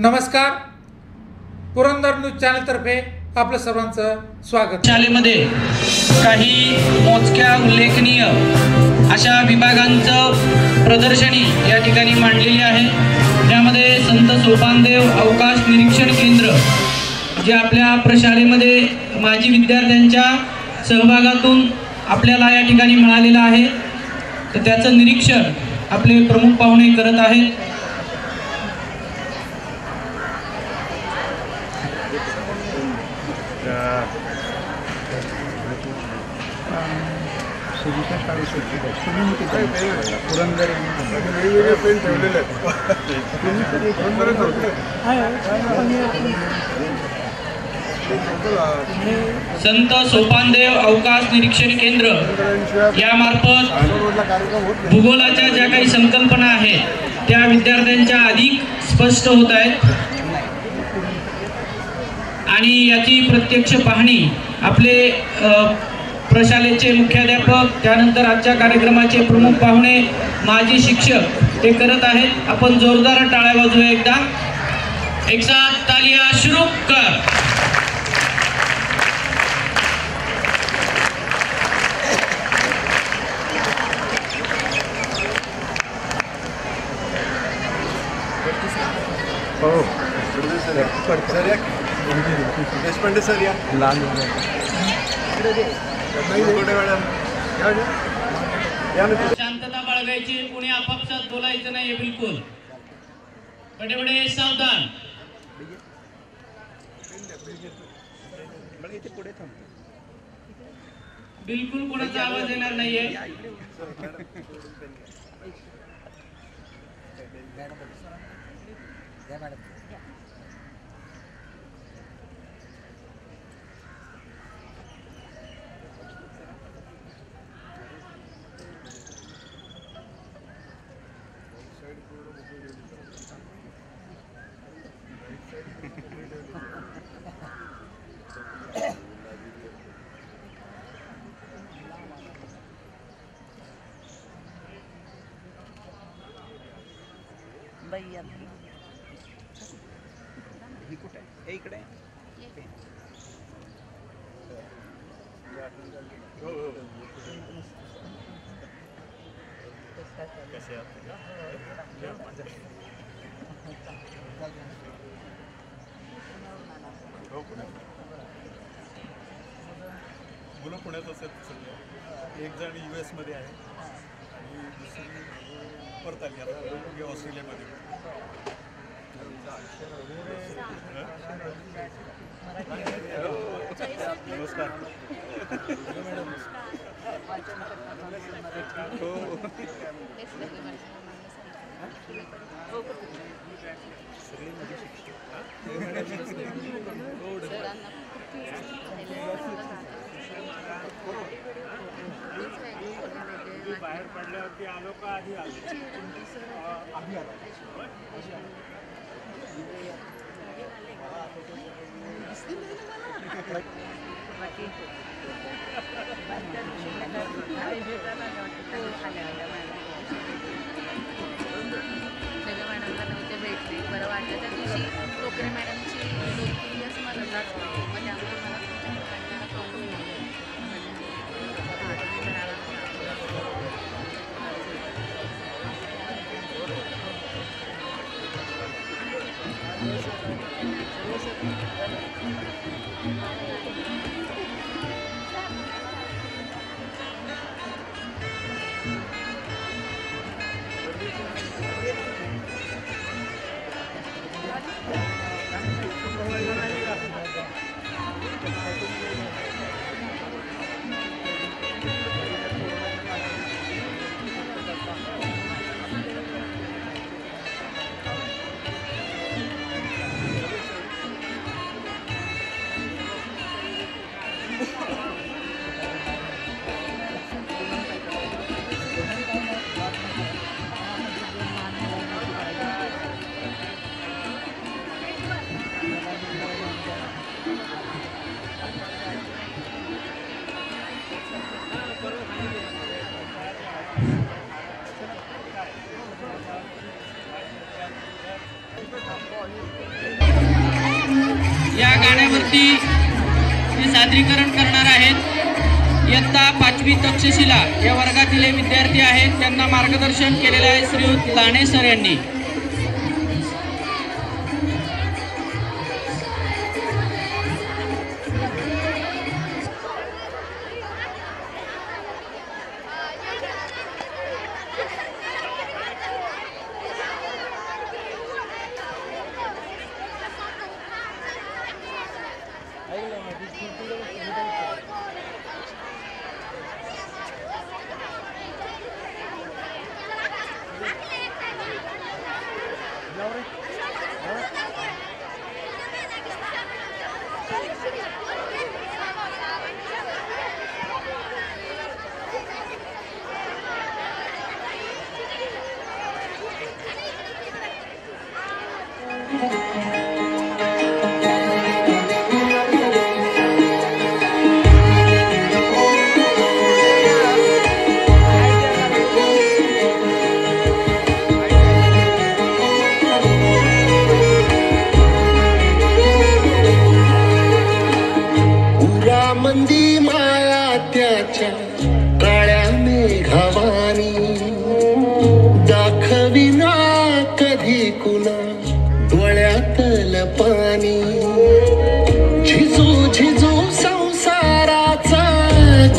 नमस्कार, पुरंदर न्यूज चॅनलतर्फे आपलं सर्वांचं स्वागत। शाळेमध्ये काही मोजक्या उल्लेखनीय अशा विभागांचं प्रदर्शनी या ठिकाणी मांडलेली आहे। त्यामध्ये संत सोपानदेव अवकाश निरीक्षण केंद्र जे आपल्या प्रशालेमध्ये माजी विद्यार्थ्यांच्या सहभागातून आपल्याला या ठिकाणी मिळालेलं आहे, तर त्याचं निरीक्षण आपले प्रमुख पाहुणे करत आहेत। संत सोपानदेव अवकाश निरीक्षण केंद्र यामार्फत भूगोलाच्या ज्या काही संकल्पना आहेत त्या विद्यार्थ्यांच्या अधिक स्पष्ट होत आहेत आणि याची प्रत्यक्ष पाहणी आपले प्रशालेचे मुख्याध्यापक, त्यानंतर आजच्या कार्यक्रमाचे प्रमुख पाहुणे माजी शिक्षक ते करत आहेत। आपण जोरदार टाळ्या वाजवूया एकदा, एक साथ तालियां शुरू कर। देशपांडे सर या शांतता बाळगायची, कोणी आपापसात बोलायचं नाही बिलकुल। बडे बडे सावधान। बिलकुल कोणाचा आवाज येणार नाहीये। इकडे मुलं पुण्यात असतात सध्या, एक जण US मध्ये आहे आणि दुसरी परत आली आता ऑस्ट्रेलियामध्ये। नमस्कार। बाहेर पडल्यावरती आलो का आधी आलो? भेटले बरं वाटलं त्या दिवशी टोकरे मॅडमची 2-3 दिवस मला जात होती, मग त्यामुळे मला थांबवा. वरती ते सादरीकरण करणार आहेत। इयत्ता 5वी तक्षशिला या वर्गातील हे विद्यार्थी आहेत, त्यांना मार्गदर्शन केलेले आहे श्रीयुत लाणे सर यांनी। मंदी माया त्याच्या काळ्या मेघावानी दाखविना कधी कुणा डोळ्यातल पाणी झिजू झिजू संसाराचा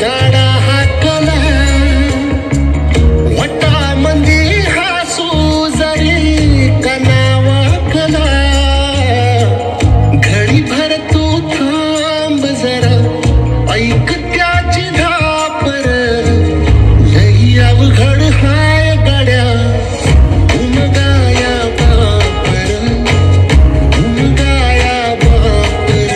गाडा हाकला वटा मंदी हसू जरी कनावाकला घडी भर तू थांब जरा ऐक त्याची धापर लई अवघड हाय गाड्या उमगाया बापर उमगाया बापर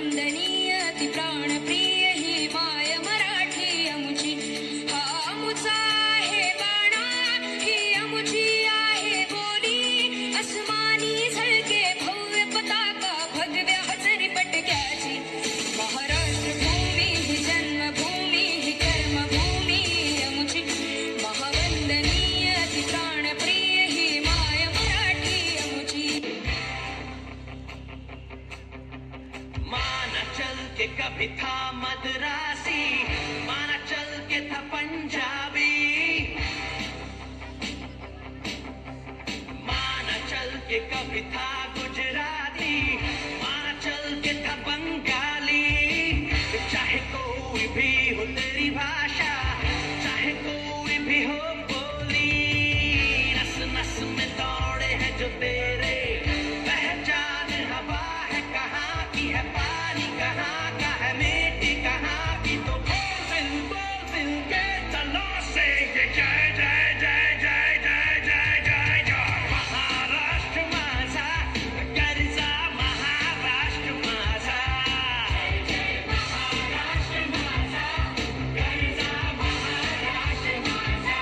वंदनीय ती प्राणप्रिय ही माय मराठी अमुची हा अमुचा आहे बाणा ही अमुची आहे बोली अस्मानी झळके भव्य पताका भगव्या हजरी पटक्याची महाराष्ट्र भूमी ही जन्मभूमी ही कर्मभूमी अमुची महावंदनीय ती प्राणप्रिय ही माय मराठी अमुची माना चल के कभी था मद्रासी माना चल के था पंजाबी माना चल के कभी था गुजराती माना चल के था बंगाली चाहे कोई भी हो तेरी भाषा चाहे कोई भी हो बोली नस नस में दौड़े हैं जो तेरे पहचान हवा है कहाँ की है पानी कहाँ का है मिट्टी कहाँ की तो बोल दिल के चलो से ये जय जय जय जय जय जय जय जय महाराष्ट्र माझा कर्जा महाराष्ट्र माझा जय महाराष्ट्र माझा कर्जा महाराष्ट्र माझा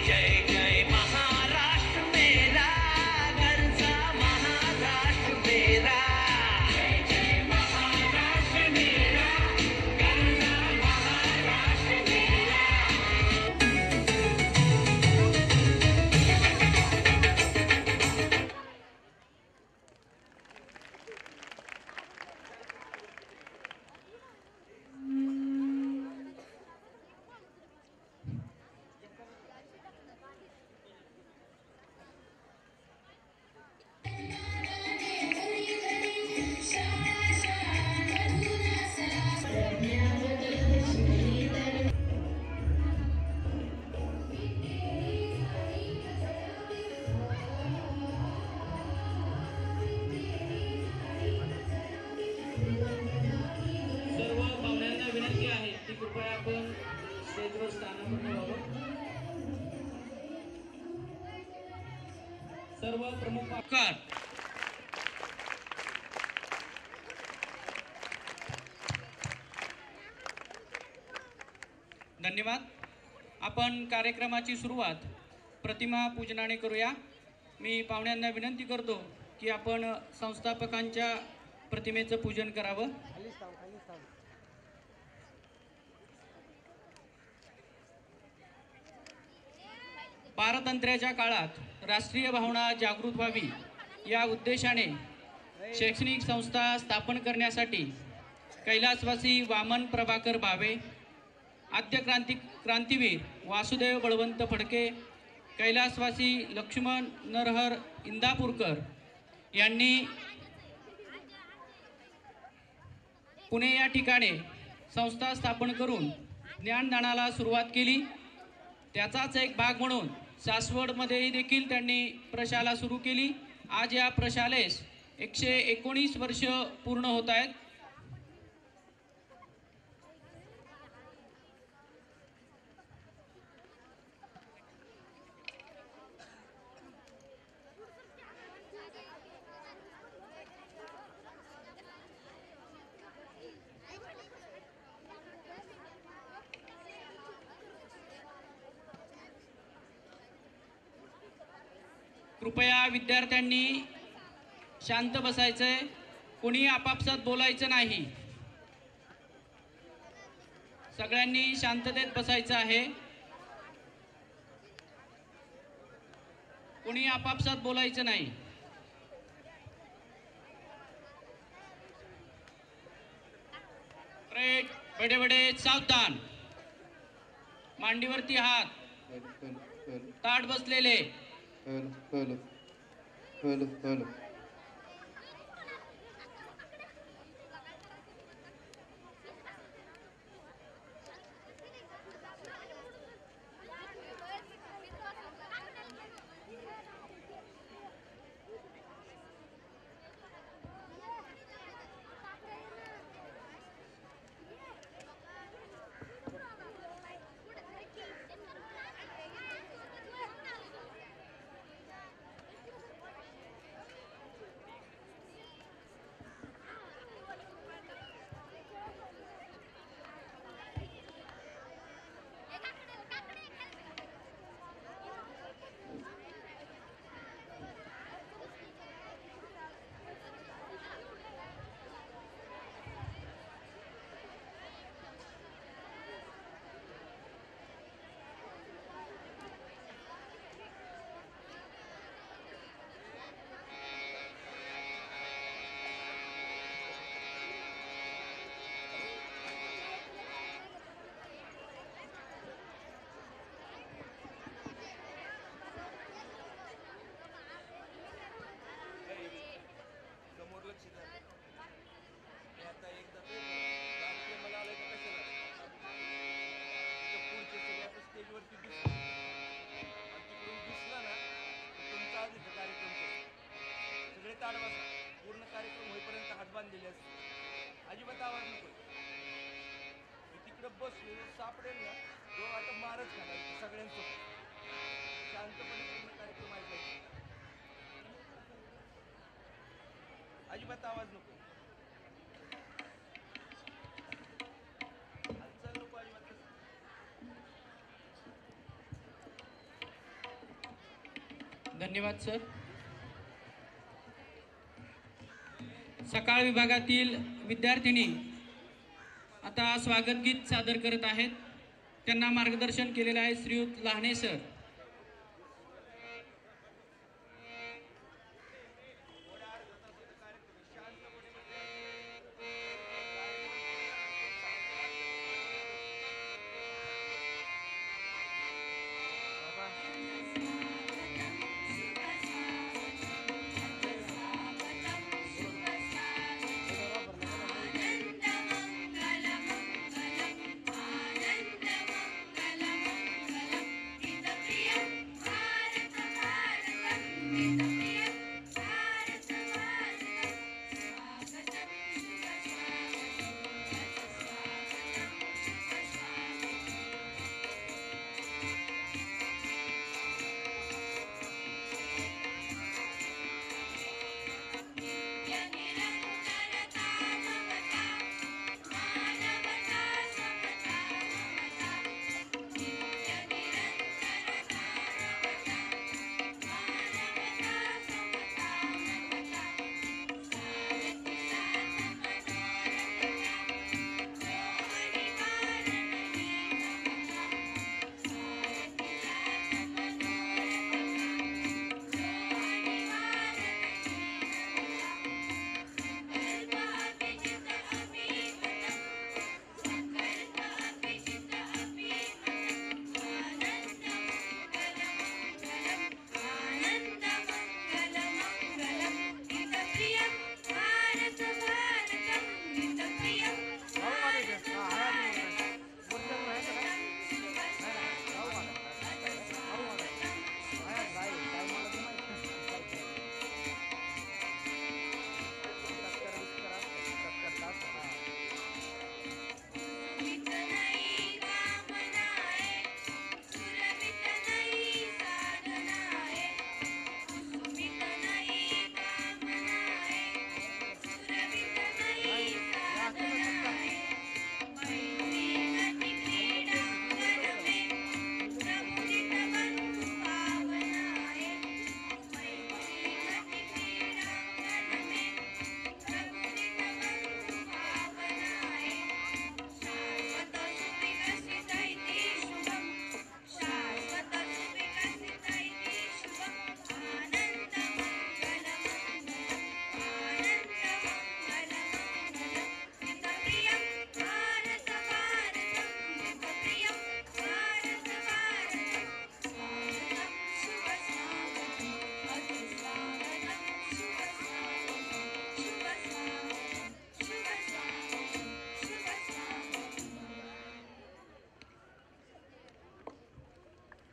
जय जय महाराष्ट्र मेरा कर्जा महाराष्ट्र मेरा जय जय महाराष्ट्र मेरा कर्जा महाराष्ट्र मेरा सर्व पाहुण्यांना विनंती आहे की कृपया आपण स्टेजवर स्थानापन्न व्हावं. सर्व प्रमुख पाहुणकार धन्यवाद. आपण कार्यक्रमाची सुरुवात प्रतिमा पूजनाने करूया. मी पाहुण्यांना विनंती करतो की आपण संस्थापकांच्या प्रतिमेचं पूजन करावं. पारतंत्र्याच्या काळात राष्ट्रीय भावना जागृत व्हावी या उद्देशाने शैक्षणिक संस्था स्थापन करण्यासाठी कैलासवासी वामन प्रभाकर भावे, आद्य क्रांतीवीर वासुदेव बळवंत फडके, कैलासवासी लक्ष्मण नरहर इंदापूरकर यांनी पुणे या ठिकाणी संस्था स्थापन करून ज्ञानदानाला सुरुवात केली. त्याचाच एक भाग म्हणून सासवडमध्येही देखील त्यांनी प्रशाला सुरू केली. आज या प्रशालेस 119 वर्ष पूर्ण होत आहेत. कृपया विद्यार्थ्यांनी शांत बसायचंय. कोणी आपापसात बोलायचं नाही. सगळ्यांनी शांततेत बसायचं आहे. कोणी आपापसात बोलायचं नाही. बडे बडे सावधान. मांडीवरती हात. ताठ बसलेले. बसले सापडेल ना तो आता मारच घालायचा सगळ्यांसोबत शांतपणे पूर्ण कार्यक्रम ऐकायचा अजिबात आवाज नको हालचाल नको अजिबात धन्यवाद सर. सकाळ विभागातील विद्यार्थिनी आता स्वागत गीत सादर करत आहेत. त्यांना मार्गदर्शन केलेलं आहे श्रीयुत लहाने सर.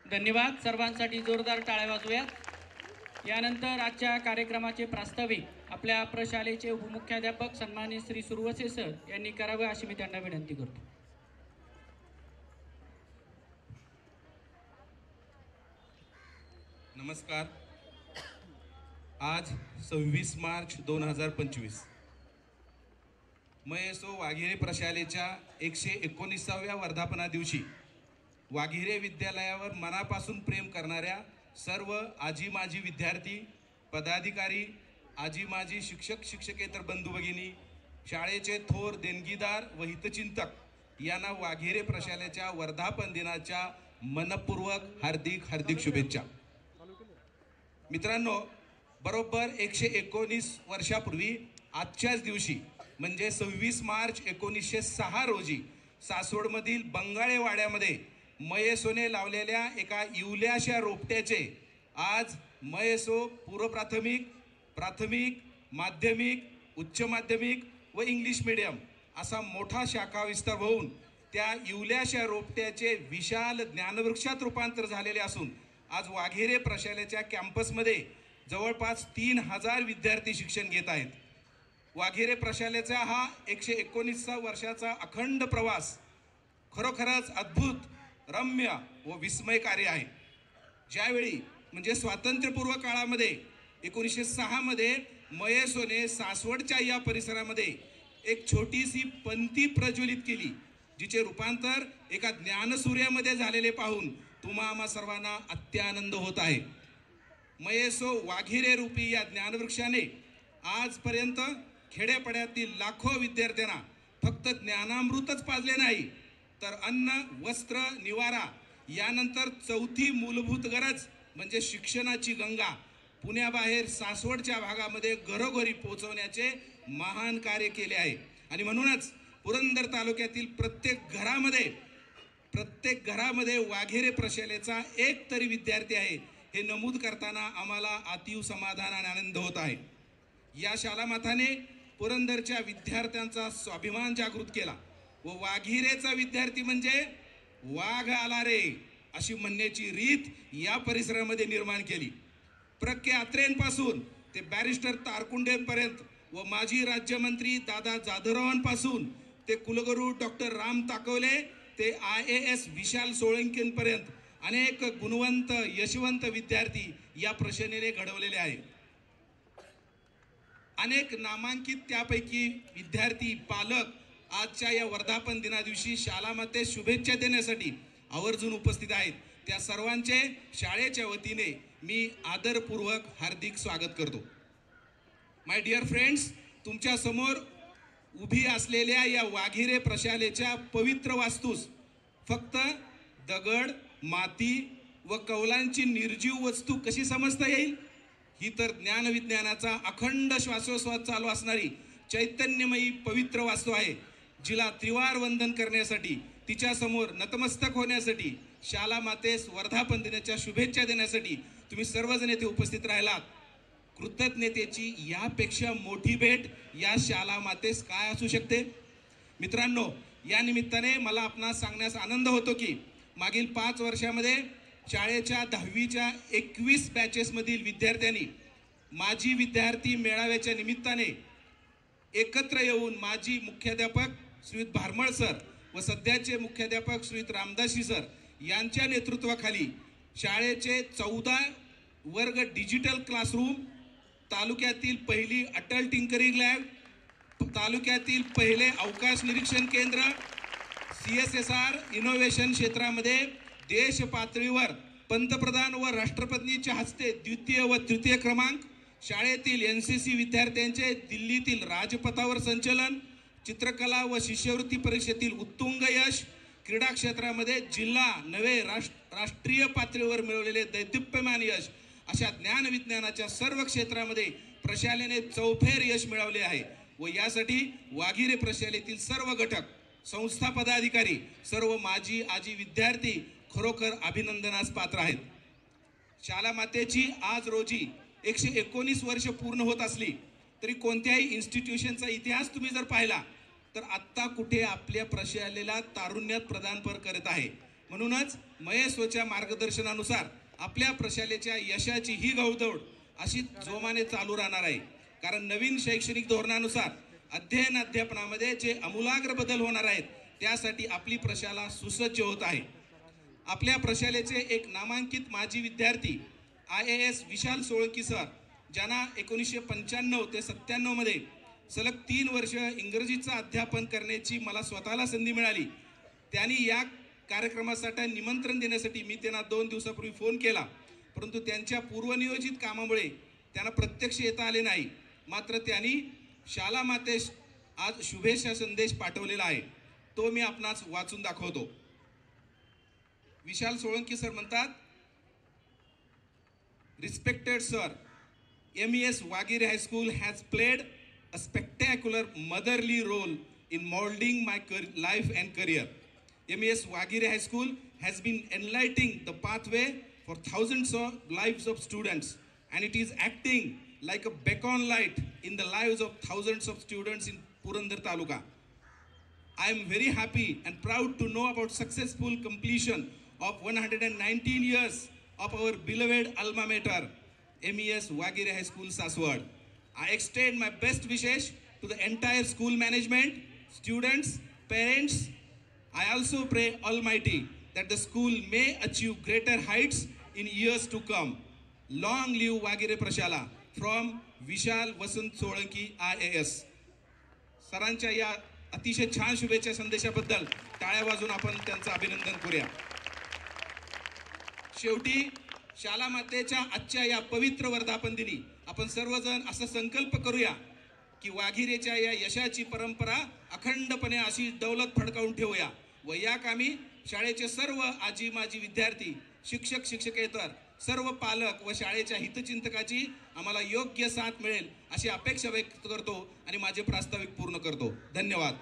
धन्यवाद. सर्वांसाठी जोरदार टाळ्या वाजवूयात. यानंतर आजच्या कार्यक्रमाचे प्रास्ताविक आपल्या प्रशालेचे उपमुख्याध्यापक सन्माननीय श्री सुरवसे सर यांनी करावे अशी मी त्यांना विनंती करतो. नमस्कार. आज 26 मार्च 2025 मयसो वाघिरे प्रशालेच्या 119व्या वर्धापना दिवशी वाघिरे विद्यालयावर मनापासून प्रेम करणाऱ्या सर्व आजी माजी विद्यार्थी, पदाधिकारी, आजी माजी शिक्षक शिक्षकेतर बंधू भगिनी, शाळेचे थोर देणगीदार व हितचिंतक यांना वाघिरे प्रशालेच्या वर्धापन दिनाच्या मनपूर्वक हार्दिक शुभेच्छा. मित्रांनो, बरोबर 119 वर्षापूर्वी आजच्याच दिवशी म्हणजे 26 मार्च 1906 रोजी सासवडमधील बंगाळे वाड्यामध्ये मयेसोने लावलेल्या एका इवल्याशा रोपट्याचे आज मयेसो पूर्व प्राथमिक, प्राथमिक, माध्यमिक, उच्च माध्यमिक व इंग्लिश मीडियम असा मोठा शाखा विस्तार होऊन त्या इवल्याशा रोपट्याचे विशाल ज्ञानवृक्षात रूपांतर झालेले असून आज वाघेरे प्रशालेच्या कॅम्पसमध्ये जवळपास 3000 विद्यार्थी शिक्षण घेत आहेत. वाघेरे प्रशालेचा हा 119 वर्षाचा अखंड प्रवास खरोखरच अद्भुत, रम्य व विस्मयकारी आहे. ज्यावेळी म्हणजे स्वातंत्र्यपूर्व काळामध्ये 1906 मध्ये मयेसोने सासवडच्या या परिसरामध्ये एक छोटीशी पंथी प्रज्वलित केली, जिचे रूपांतर एका ज्ञानसूर्यामध्ये झालेले पाहून तुम्हा आम्हा सर्वांना अत्यानंद होत आहे. मयेसो वाघिरे रूपी या ज्ञानवृक्षाने आजपर्यंत खेड्यापाड्यातील लाखो विद्यार्थ्यांना फक्त ज्ञानामृतच पाजले नाही, तर अन्न, वस्त्र, निवारा यानंतर चौथी मूलभूत गरज म्हणजे शिक्षणाची गंगा पुण्याबाहेर सासवडच्या भागामध्ये घरोघरी पोहोचवण्याचे महान कार्य केले आहे. आणि म्हणूनच पुरंदर तालुक्यातील प्रत्येक घरामध्ये वाघेरे प्रशालेचा एक तरी विद्यार्थी आहे हे नमूद करताना आम्हाला अतीव समाधान आणि आनंद होत आहे. या शालामाताने पुरंदरच्या विद्यार्थ्यांचा स्वाभिमान जागृत केला व वाघिरेचा विद्यार्थी म्हणजे वाघ आला रे अशी म्हणण्याची रीत या परिसरामध्ये निर्माण केली. प्रख्य आत्रेंपासून ते बॅरिस्टर तारकुंडेंपर्यंत व माजी राज्यमंत्री दादा जाधवरावांपासून ते कुलगुरू डॉक्टर राम ताकवले ते IAS विशाल सोळंकेंपर्यंत अनेक गुणवंत यशवंत विद्यार्थी या प्रशालेने घडवलेले आहेत. अनेक नामांकित त्यापैकी विद्यार्थी पालक आजच्या या वर्धापन दिनादिवशी शालामाते शुभेच्छा देण्यासाठी आवर्जून उपस्थित आहेत. त्या सर्वांचे शाळेच्या वतीने मी आदरपूर्वक हार्दिक स्वागत करतो. माय डिअर फ्रेंड्स, तुमच्या समोर उभी असलेल्या या वाघिरे प्रशालेच्या पवित्र वास्तूस फक्त दगड, माती व कौलांची निर्जीव वस्तू कशी समजता येईल? ही तर ज्ञानविज्ञानाचा अखंड श्वासोश्वास चालू असणारी चैतन्यमयी पवित्र वास्तू आहे, जिला त्रिवार वंदन करण्यासाठी, तिच्या समोर नतमस्तक होण्यासाठी, शाला मातेस वर्धापन दिनाच्या शुभेच्छा देण्यासाठी तुम्ही सर्वजण येथे उपस्थित राहिलात. कृतज्ञतेची यापेक्षा मोठी भेट या शाला मातेस काय असू शकते? मित्रांनो, या निमित्ताने मला आपणास सांगण्यास आनंद होतो की मागील 5 वर्षामध्ये शाळेच्या 10वीच्या 21 बॅचेसमधील विद्यार्थ्यांनी माजी विद्यार्थी मेळाव्याच्या निमित्ताने एकत्र येऊन माजी मुख्याध्यापक श्रीयुत भारमळ सर व सध्याचे मुख्याध्यापक श्रीयुत रामदासी सर यांच्या नेतृत्वाखाली शाळेचे 14 वर्ग डिजिटल क्लासरूम, तालुक्यातील पहिली अटल टिंकरिंग लॅब, तालुक्यातील पहिले अवकाश निरीक्षण केंद्र, CSSR इनोव्हेशन क्षेत्रामध्ये देश पातळीवर पंतप्रधान व राष्ट्रपतींच्या हस्ते द्वितीय व तृतीय क्रमांक, शाळेतील NCC विद्यार्थ्यांचे दिल्लीतील राजपथावर संचलन, चित्रकला व शिष्यवृत्ती परीक्षेतील उत्तुंग यश, क्रीडा क्षेत्रामध्ये जिल्हा नव्हे राष्ट्रीय पातळीवर मिळवलेले दैदिप्यमान यश, अशा ज्ञानविज्ञानाच्या सर्व क्षेत्रामध्ये प्रशालेने चौफेर यश मिळवले आहे. व यासाठी वाघिरे प्रशालेतील सर्व घटक, संस्था पदाधिकारी, सर्व माजी आजी विद्यार्थी खरोखर अभिनंदनास पात्र आहेत. शाला मातेची आज रोजी 119 वर्ष पूर्ण होत असली तरी कोणत्याही इन्स्टिट्यूशनचा इतिहास तुम्ही जर पाहिला तर आत्ता कुठे आपल्या प्रशालेला तारुण्यात प्रदानपर करत आहे. म्हणूनच मयेसोच्या मार्गदर्शनानुसार आपल्या प्रशालेच्या यशाची ही घौदौड अशी जोमाने चालू राहणार आहे. कारण नवीन शैक्षणिक धोरणानुसार अध्ययन अध्यापनामध्ये जे आमूलाग्र बदल होणार आहेत त्यासाठी आपली प्रशाला सुसज्ज होत आहे. आपल्या प्रशालेचे एक नामांकित माजी विद्यार्थी IAS विशाल सोळंकी सर, ज्यांना 1995 ते 97 मध्ये सलग 3 वर्ष इंग्रजीचं अध्यापन करण्याची मला स्वतःला संधी मिळाली. त्यांनी या कार्यक्रमासाठी निमंत्रण देण्यासाठी मी त्यांना 2 दिवसापूर्वी फोन केला, परंतु त्यांच्या पूर्वनियोजित कामामुळे त्यांना प्रत्यक्ष येता आले नाही. मात्र त्यांनी शाला मातेस आज शुभेच्छा संदेश पाठवलेला आहे, तो मी आपणास वाचून दाखवतो. विशाल सोळंकी सर म्हणतात, Respected sir, MES Wagire High School has played a spectacular motherly role in molding my life and career. MES Wagire High School has been enlightening the pathway for thousands of lives of students, and it is acting like a beacon light in the lives of thousands of students in Purandar Taluka. I am very happy and proud to know about successful completion of 119 years of our beloved alma mater, MES Wagire High School, Saswad. I extend my best wishes to the entire school management, students, parents, I also pray Almighty that the school may achieve greater heights in years to come. Long live Wagire Prashala from Vishal Vasant Solanki IAS. सरांच्या या अतिशय छान शुभेच्छा संदेशाबद्दल टाळ्या वाजून आपण त्यांचं अभिनंदन करूया. शेवटी शाला मातेच्या आजच्या या पवित्र वर्धापन दिनी आपण सर्वजण असा संकल्प करूया की वाघिरेच्या या यशाची परंपरा अखंडपणे अशी दौलत फडकावून ठेवूया व या कामी शाळेचे सर्व आजी माजी विद्यार्थी, शिक्षक शिक्षकेतर सर्व पालक व शाळेच्या हितचिंतकाची आम्हाला योग्य साथ मिळेल अशी अपेक्षा व्यक्त करतो आणि माझे प्रास्ताविक पूर्ण करतो. धन्यवाद.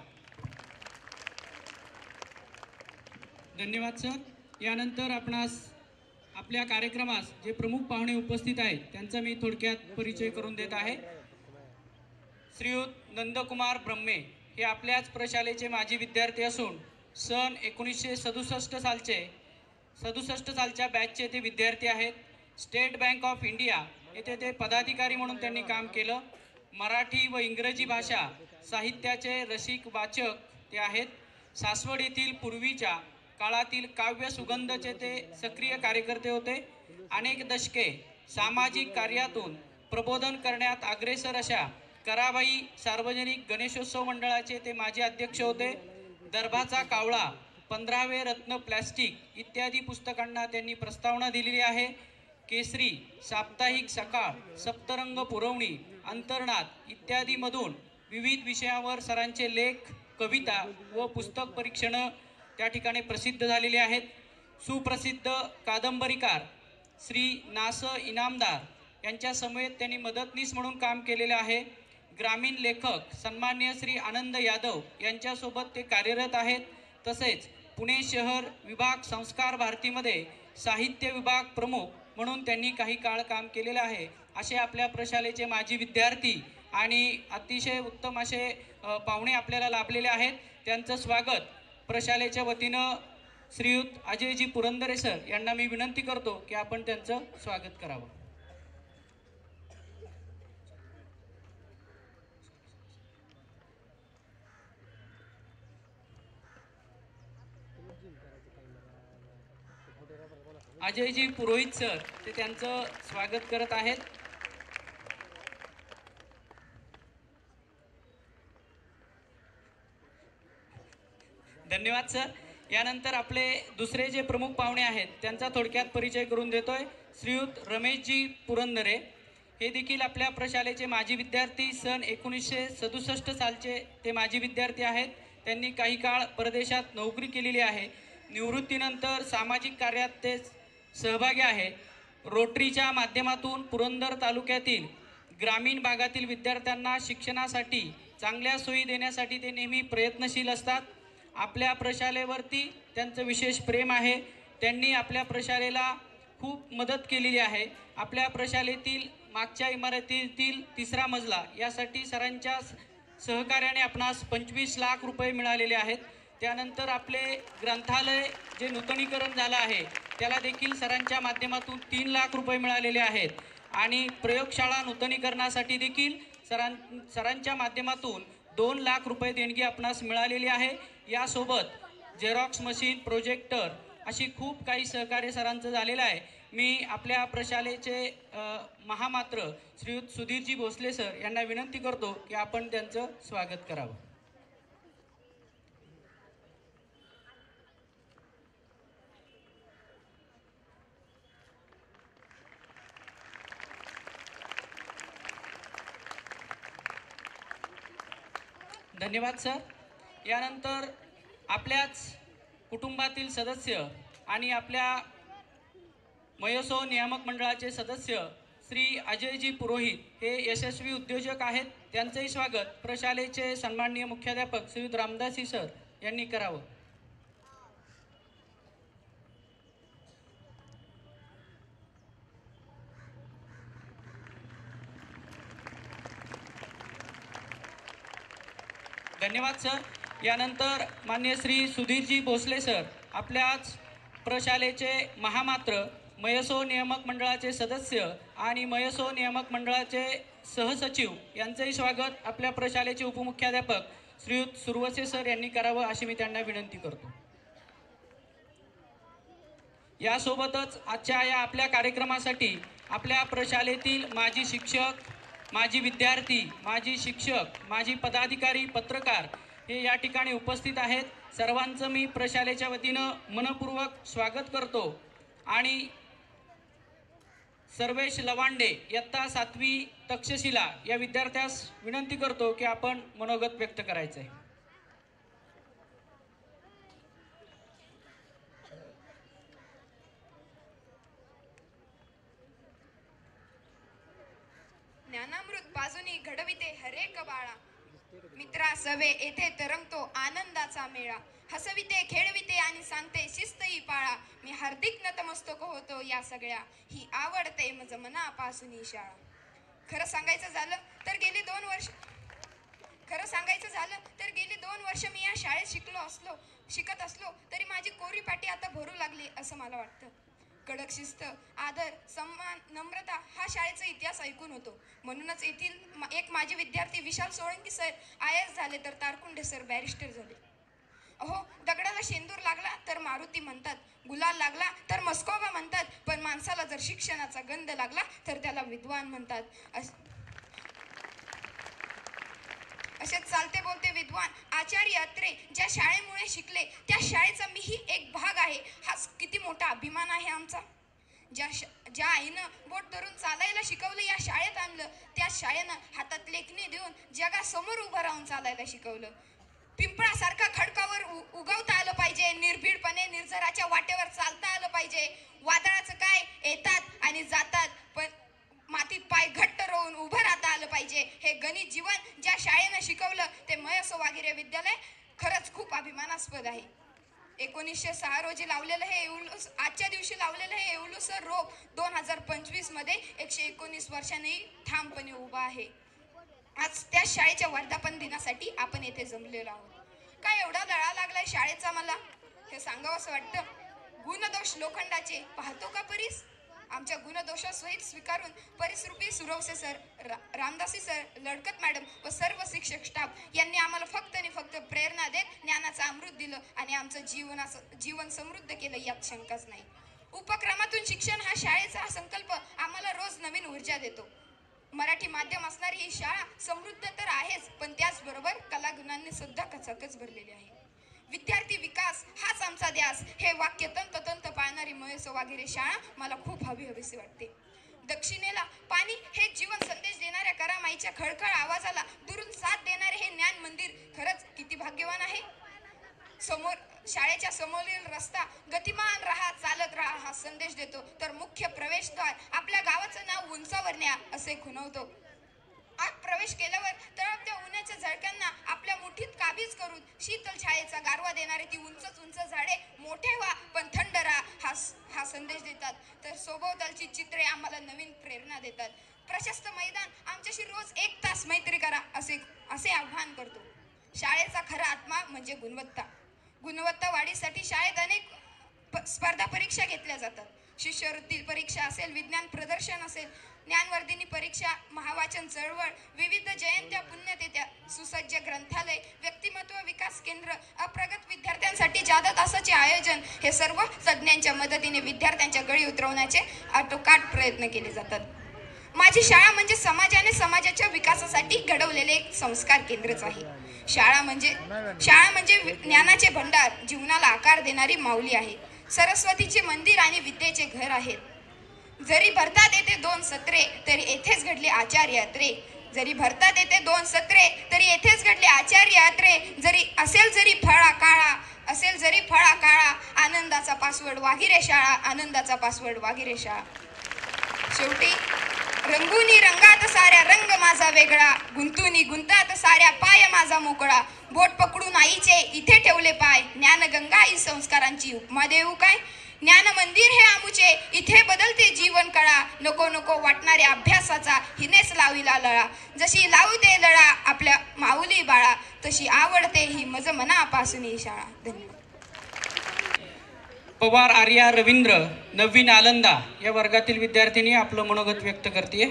धन्यवाद सर. यानंतर आपणास आपल्या कार्यक्रमास जे प्रमुख पाहुणे उपस्थित आहेत त्यांचा मी थोडक्यात परिचय करून देत आहे. श्रीयुत नंदकुमार ब्रह्मे हे आपल्याच प्रशालेचे माजी विद्यार्थी असून सन 1967 सालच्या बॅचचे ते विद्यार्थी आहेत. स्टेट बँक ऑफ इंडिया येथे ते पदाधिकारी म्हणून त्यांनी काम केलं. मराठी व इंग्रजी भाषा साहित्याचे रसिक वाचक ते आहेत. सासवड येथील पूर्वीच्या काळातील काव्य सुगंधचे ते सक्रिय कार्यकर्ते होते. अनेक दशके सामाजिक कार्यातून प्रबोधन करण्यात अग्रेसर अशा कराबाई सार्वजनिक गणेशोत्सव मंडळाचे ते माजी अध्यक्ष होते. दर्भाचा कावळा, 15वे रत्न प्लॅस्टिक इत्यादी पुस्तकांना त्यांनी प्रस्तावना दिलेली आहे. केसरी, साप्ताहिक सकाळ, सप्तरंग पुरवणी, अंतर्नाद इत्यादीमधून विविध विषयावर सरांचे लेख, कविता व पुस्तक परीक्षणं त्या ठिकाणी प्रसिद्ध झालेले आहेत. सुप्रसिद्ध कादंबरीकार श्री नास इनामदार यांच्या समेत त्यांनी मदतनीस म्हणून काम केलेले आहे. ग्रामीण लेखक सन्मान्य श्री आनंद यादव यांच्यासोबत ते कार्यरत आहेत. तसेच पुणे शहर विभाग संस्कार भारतीमध्ये साहित्य विभाग प्रमुख म्हणून त्यांनी काही काळ काम केलेलं आहे. असे आपल्या प्रशालेचे माजी विद्यार्थी आणि अतिशय उत्तम असे पाहुणे आपल्याला लाभलेले आहेत. त्यांचं स्वागत प्रशालेच्या वतीनं श्रीयुत अजयजी पुरंदरे सर यांना मी विनंती करतो की आपण त्यांचं स्वागत करावं. अजयजी पुरोहित सर ते त्यांचं स्वागत करत आहेत. धन्यवाद सर. यानंतर आपले दुसरे जे प्रमुख पाहुणे आहेत त्यांचा थोडक्यात परिचय करून देतोय. श्रीयुत रमेशजी पुरंदरे हे देखील आपल्या प्रशालेचे माजी विद्यार्थी, सन 1967 सालचे ते माजी विद्यार्थी आहेत. त्यांनी काही काळ परदेशात नोकरी केलेली आहे. निवृत्तीनंतर सामाजिक कार्यात ते सहभागी आहे. रोटरीच्या माध्यमातून पुरंदर तालुक्यातील ग्रामीण भागातील विद्यार्थ्यांना शिक्षणासाठी चांगल्या सोयी देण्यासाठी ते नेहमी प्रयत्नशील असतात. आपल्या प्रशालेवरती त्यांचं विशेष प्रेम आहे. त्यांनी आपल्या प्रशालेला खूप मदत केलेली आहे. आपल्या प्रशालेतील मागच्या इमारतीतील 3रा मजला यासाठी सरांच्या सहकार्याने आपणास 25 लाख रुपये मिळालेले आहेत. त्यानंतर आपले ग्रंथालय जे नूतनीकरण झालं आहे त्याला देखील सरांच्या माध्यमातून 3 लाख रुपये मिळालेले आहेत. आणि प्रयोगशाळा नूतनीकरणासाठी देखील सरांच्या माध्यमातून 2 लाख रुपये देणगी आपणास मिळालेली आहे. यासोबत झेरॉक्स मशीन, प्रोजेक्टर अशी खूप काही सहकार्य सरांचं झालेलं आहे. मी आपल्या प्रशालेचे महामात्र श्रीयुत सुधीरजी भोसले सर यांना विनंती करतो की आपण त्यांचं स्वागत करावं. धन्यवाद सर. यानंतर आपल्याच कुटुंबातील सदस्य आणि आपल्या मयोत्सव नियामक मंडळाचे सदस्य श्री अजयजी पुरोहित हे यशस्वी उद्योजक आहेत. त्यांचंही स्वागत प्रशालेचे सन्माननीय मुख्याध्यापक श्रीयुत रामदासी सर यांनी करावं. धन्यवाद सर. यानंतर मान्य श्री सुधीरजी भोसले सर आपल्याच प्रशालेचे महामात्र, मयोत्सव नियामक मंडळाचे सदस्य आणि मयोत्सव नियामक मंडळाचे सहसचिव यांचंही स्वागत आपल्या प्रशालेचे उपमुख्याध्यापक श्रीयुत सुरवसे सर यांनी करावं अशी मी त्यांना विनंती करतो. यासोबतच आजच्या या आपल्या कार्यक्रमासाठी आपल्या प्रशालेतील माजी शिक्षक, माजी विद्यार्थी, माजी शिक्षक, माजी पदाधिकारी, पत्रकार हे या ठिकाणी उपस्थित आहेत. सर्वांचं मी प्रशालेच्या वतीनं मनपूर्वक स्वागत करतो आणि सर्वेश लवांडे इयत्ता 7वी तक्षशिला या विद्यार्थ्यास विनंती करतो की आपण मनोगत व्यक्त करायचं आहे. ज्ञानामृत बाजूनी घडविते हरेक बाळा, मित्रा सवे येथे तरंगतो आनंदाचा मेळा. हसविते खेळविते आणि सांगते शिस्त ही पाळा. मी हार्दिक नतमस्तक होतो या सगळ्या, ही आवडते मज मनापासून ही शाळा. खरं सांगायचं झालं तर गेली 2 वर्ष मी या शाळेत शिकत असलो तरी माझी कोरी पाटी आता भरू लागली असं मला वाटतं. कडक शिस्त, आदर, सन्मान, नम्रता हा शाळेचा इतिहास ऐकून होतो. म्हणूनच येथील एक माझे विद्यार्थी विशाल सोळंकी सर IAS झाले तर तारकुंडे सर बॅरिस्टर झाले. अहो, दगडाला शेंदूर लागला तर मारुती म्हणतात, गुलाल लागला तर मस्कोबा म्हणतात, पण माणसाला जर शिक्षणाचा गंध लागला तर त्याला विद्वान म्हणतात. असेच चालते बोलते विद्वान आचार्य अत्रे ज्या शाळेमुळे शिकले त्या शाळेचा मीही एक भाग आहे. हा किती मोठा अभिमान आहे आमचा. ज्या आईनं बोट धरून चालायला शिकवलं, या शाळेत आणलं, त्या शाळेनं हातात लेखणी देऊन जगासमोर उभं राहून चालायला शिकवलं. पिंपळासारखा खडकावर उगवता आलं पाहिजे, निर्भीडपणे निर्झराच्या वाटेवर चालता आलं पाहिजे. वादळाचं काय, येतात आणि जातात, पण मातीत पाय घट्ट रोवून उभं राहता आलं पाहिजे. हे गणित जीवन ज्या शाळेनं शिकवलं ते मयसो वागिरे विद्यालय खरंच खूप अभिमानास्पद आहे. 1906 रोजी लावलेलं हे आजच्या दिवशी लावलेलं हे येवलूसर रोप 2025 मध्ये 119 वर्षांनी ठामपणे उभा आहे. आज त्या शाळेच्या वर्धापन दिनासाठी आपण येथे जमलेलो आहोत. काय एवढा लळा लागलाय शाळेचा मला हे सांगावं असं वाटतं. गुणदोष लोखंडाचे पाहतो का परीस, आमच्या गुणदोषासहित स्वीकारून परिसरूपी Survase sir, Ramdasi sir, Ladkat madam व सर्व शिक्षक स्टाफ यांनी आम्हाला फक्त आणि फक्त प्रेरणा देत ज्ञानाचं अमृत दिलं आणि आमचं जीवन समृद्ध केलं यात शंकाच नाही. उपक्रमातून शिक्षण हा शाळेचा संकल्प आम्हाला रोज नवीन ऊर्जा देतो. मराठी माध्यम असणारी ही शाळा समृद्ध तर आहेच, पण त्याचबरोबर कलागुणांनी सुद्धा कचाकच भरलेली आहे. विद्यार्थी विकास हाच आमचा ध्यास हे वाक्य तंतोतंत पाळणारी मयसो वागिरे शाळा मला खूप हवीहवीशी वाटते. दक्षिणेला पाणी हे जीवन संदेश देणाऱ्या करामाईच्या खळखळ आवाजाला दुरून साथ देणारे हे ज्ञान मंदिर खरंच किती भाग्यवान आहे. शाळेच्या समोरील रस्ता गतिमान राहा, चालत राहा हा संदेश देतो, तर मुख्य प्रवेशद्वार आपल्या गावाचं नाव उंचावर न्या असे खुणवतो. आत प्रवेश केल्यावर तळपत्या उन्हाच्या झळक्यांना आपल्या मुठीत काबीज करून शीतल छायेचा गारवा देणारे ती उंच झाडे मोठे व्हा पण थंड राहा हा संदेश देतात. तर सोबतची चित्रे आम्हाला नवीन प्रेरणा देतात. प्रशस्त मैदान आमच्याशी रोज 1 तास मैत्री करा असे आव्हान करतो. शाळेचा खरा आत्मा म्हणजे गुणवत्ता वाढीसाठी शाळेत अनेक स्पर्धा परीक्षा घेतल्या जातात. शिष्यवृत्ती परीक्षा असेल, विज्ञान प्रदर्शन असेल, ज्ञानवर्धिनी परीक्षा, महावाचन चळवळ, विविध जयंत्या, पुण्यतिथ्या, सुसज्ज ग्रंथालय, व्यक्तिमत्व विकास केंद्र, अप्रगत विद्यार्थ्यांसाठी जादा तासाचे आयोजन हे सर्व तज्ज्ञांच्या मदतीने विद्यार्थ्यांच्या गळी उतरवण्याचे आटोकाट प्रयत्न केले जातात. माझी शाळा म्हणजे समाजाच्या विकासासाठी घडवलेले एक संस्कार केंद्रच आहे. शाळा म्हणजे ज्ञानाचे भंडार, जीवनाला आकार देणारी माऊली आहे. सरस्वतीचे मंदिर आणि विद्येचे घर आहेत. जरी भरतात येथे 2 सत्रे तरी येथेच घडले आचार्य अत्रे. जरी भरतात येथे 2 सत्रे तरी येथेच घडले आचार्य अत्रे. जरी फळा काळा आनंदाचा पासवर्ड वागिरे शाळा, आनंदाचा पासवर्ड वागिरे शाळा. शेवटी रंगुनी रंगात साऱ्या रंग माझा वेगळा, गुंतुनी गुंतात साऱ्या पाय माझा मोकळा. बोट पकडून आईचे इथे ठेवले पाय, ज्ञानगंगा ही संस्कारांची उपमा देऊ काय. ज्ञान मंदिर हे आमुचे इथे बदलते जीवन कळा. नको नको वाटणाऱ्या अभ्यासाचा हिनेच लाविला लळा. जशी लावू दे लळा आपल्या माऊली बाळा, तशी आवडते ही मज मनापासून ही शाळा. धन्यवाद. पवार आर्या रवींद्र 9वी नालंदा या वर्गातील विद्यार्थिनी आपलं मनोगत व्यक्त करते.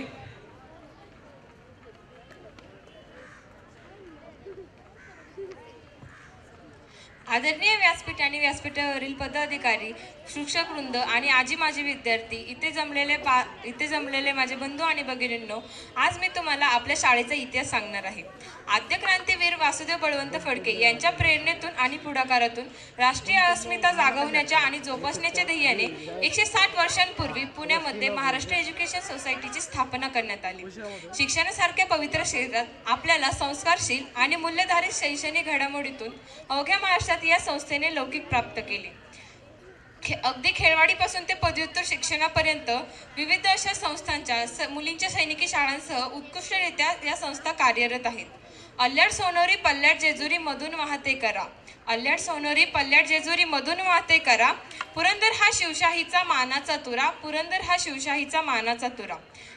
आदरणीय व्यासपीठ आणि व्यासपीठावरील पदाधिकारी, शिक्षकवृंद आणि आजी माजी विद्यार्थी, इथे जमलेले माझे बंधू आणि भगिनींनो, आज मी तुम्हाला आपल्या शाळेचा इतिहास सांगणार आहे. आद्य क्रांतीवीर वासुदेव बळवंत फडके यांच्या प्रेरणेतून आणि पुढाकारातून राष्ट्रीय अस्मिता जागवण्याच्या आणि जोपासण्याच्या ध्येयाने 160 वर्षांपूर्वी पुण्यामध्ये महाराष्ट्र एज्युकेशन सोसायटीची स्थापना करण्यात आली. शिक्षणासारख्या पवित्र क्षेत्रात आपल्याला संस्कारशील आणि मूल्यधारित शैक्षणिक घडामोडीतून अवघ्या महाराष्ट्रात या संस्थेने लौकिक प्राप्त केले. अगदी खेळवाडीपासून ते पदव्युत्तर शिक्षणापर्यंत विविध अशा संस्थांच्या मुलींच्या सैनिकी शाळांसह उत्कृष्टरित्या या संस्था कार्यरत आहेत. अल्याड सोनोरी पल्ल्याड जेजुरी मधून वाहते करा, अल्याड सोनोरी पल्ल्याड जेजुरी मधून वाहते करा, पुरंदर हा शिवशाहीचा मानाचा तुरा, पुरंदर हा शिवशाहीचा मानाचा तुरा.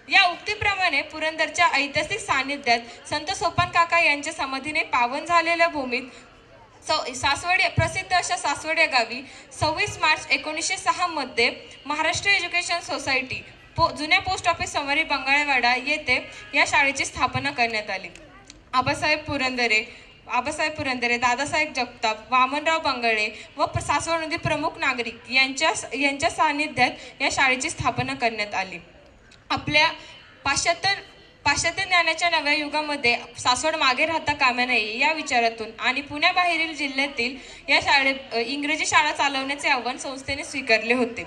या उक्तीप्रमाणे पुरंदरच्या ऐतिहासिक सानिध्यात संत सोपान काका यांच्या समाधीने पावन झालेल्या भूमीत सासवड प्रसिद्ध अशा सासवड या गावी 26 मार्च 1906 मध्ये महाराष्ट्र एज्युकेशन सोसायटी जुन्या पोस्ट ऑफिस समोरील बंगाळेवाडा येथे या शाळेची स्थापना करण्यात आली. आबासाहेब पुरंदरे, दादासाहेब जगताप, वामनराव बंगाळे व सासवडमधील प्रमुख नागरिक यांच्या सानिध्यात या शाळेची स्थापना करण्यात आली. आपल्या पाश्चात्य ज्ञानाच्या नव्या युगामध्ये सासवड मागे राहता कामा नये या विचारातून आणि पुण्याबाहेरील जिल्ह्यातील या इंग्रजी शाळा चालवण्याचे आव्हान संस्थेने स्वीकारले होते.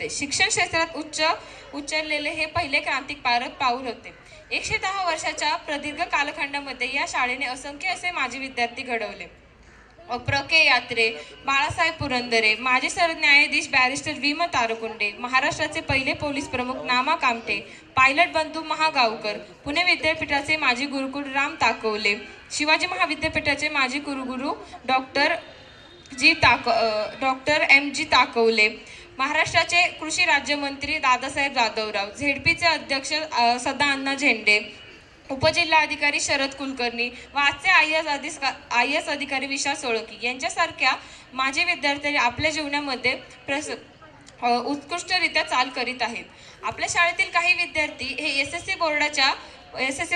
शिक्षण क्षेत्रात उच्चारलेले हे पहिले क्रांतिकारक पाऊल होते. 110 वर्षाच्या प्रदीर्घ कालखंडामध्ये या शाळेने असंख्य असे माजी विद्यार्थी घडवले. प्र.के. यात्रे, बाळासाहेब पुरंदरे, माजी सरन्यायाधीश बॅरिस्टर वी.म. तारकुंडे, महाराष्ट्राचे पहिले पोलीस प्रमुख नामा कामटे, पायलट बंधू महागावकर, पुणे विद्यापीठाचे माजी गुरुकुल राम ताकवले, शिवाजी महाविद्यापीठाचे माजी कुलगुरू डॉक्टर एम.जी. ताकवले, महाराष्ट्राचे कृषी राज्यमंत्री दादासाहेब जाधवराव, झेडपीचे अध्यक्ष सदाअण्णा झेंडे, उपजिल्हाधिकारी शरद कुलकर्णी व आजचे आय.एस. अधिकारी विशाल सोळकी यांच्यासारख्या माजी विद्यार्थ्यांनी आपल्या जीवनामध्ये उत्कृष्टरित्या चाल करीत आहेत. आपल्या शाळेतील काही विद्यार्थी हे एस.एस.सी.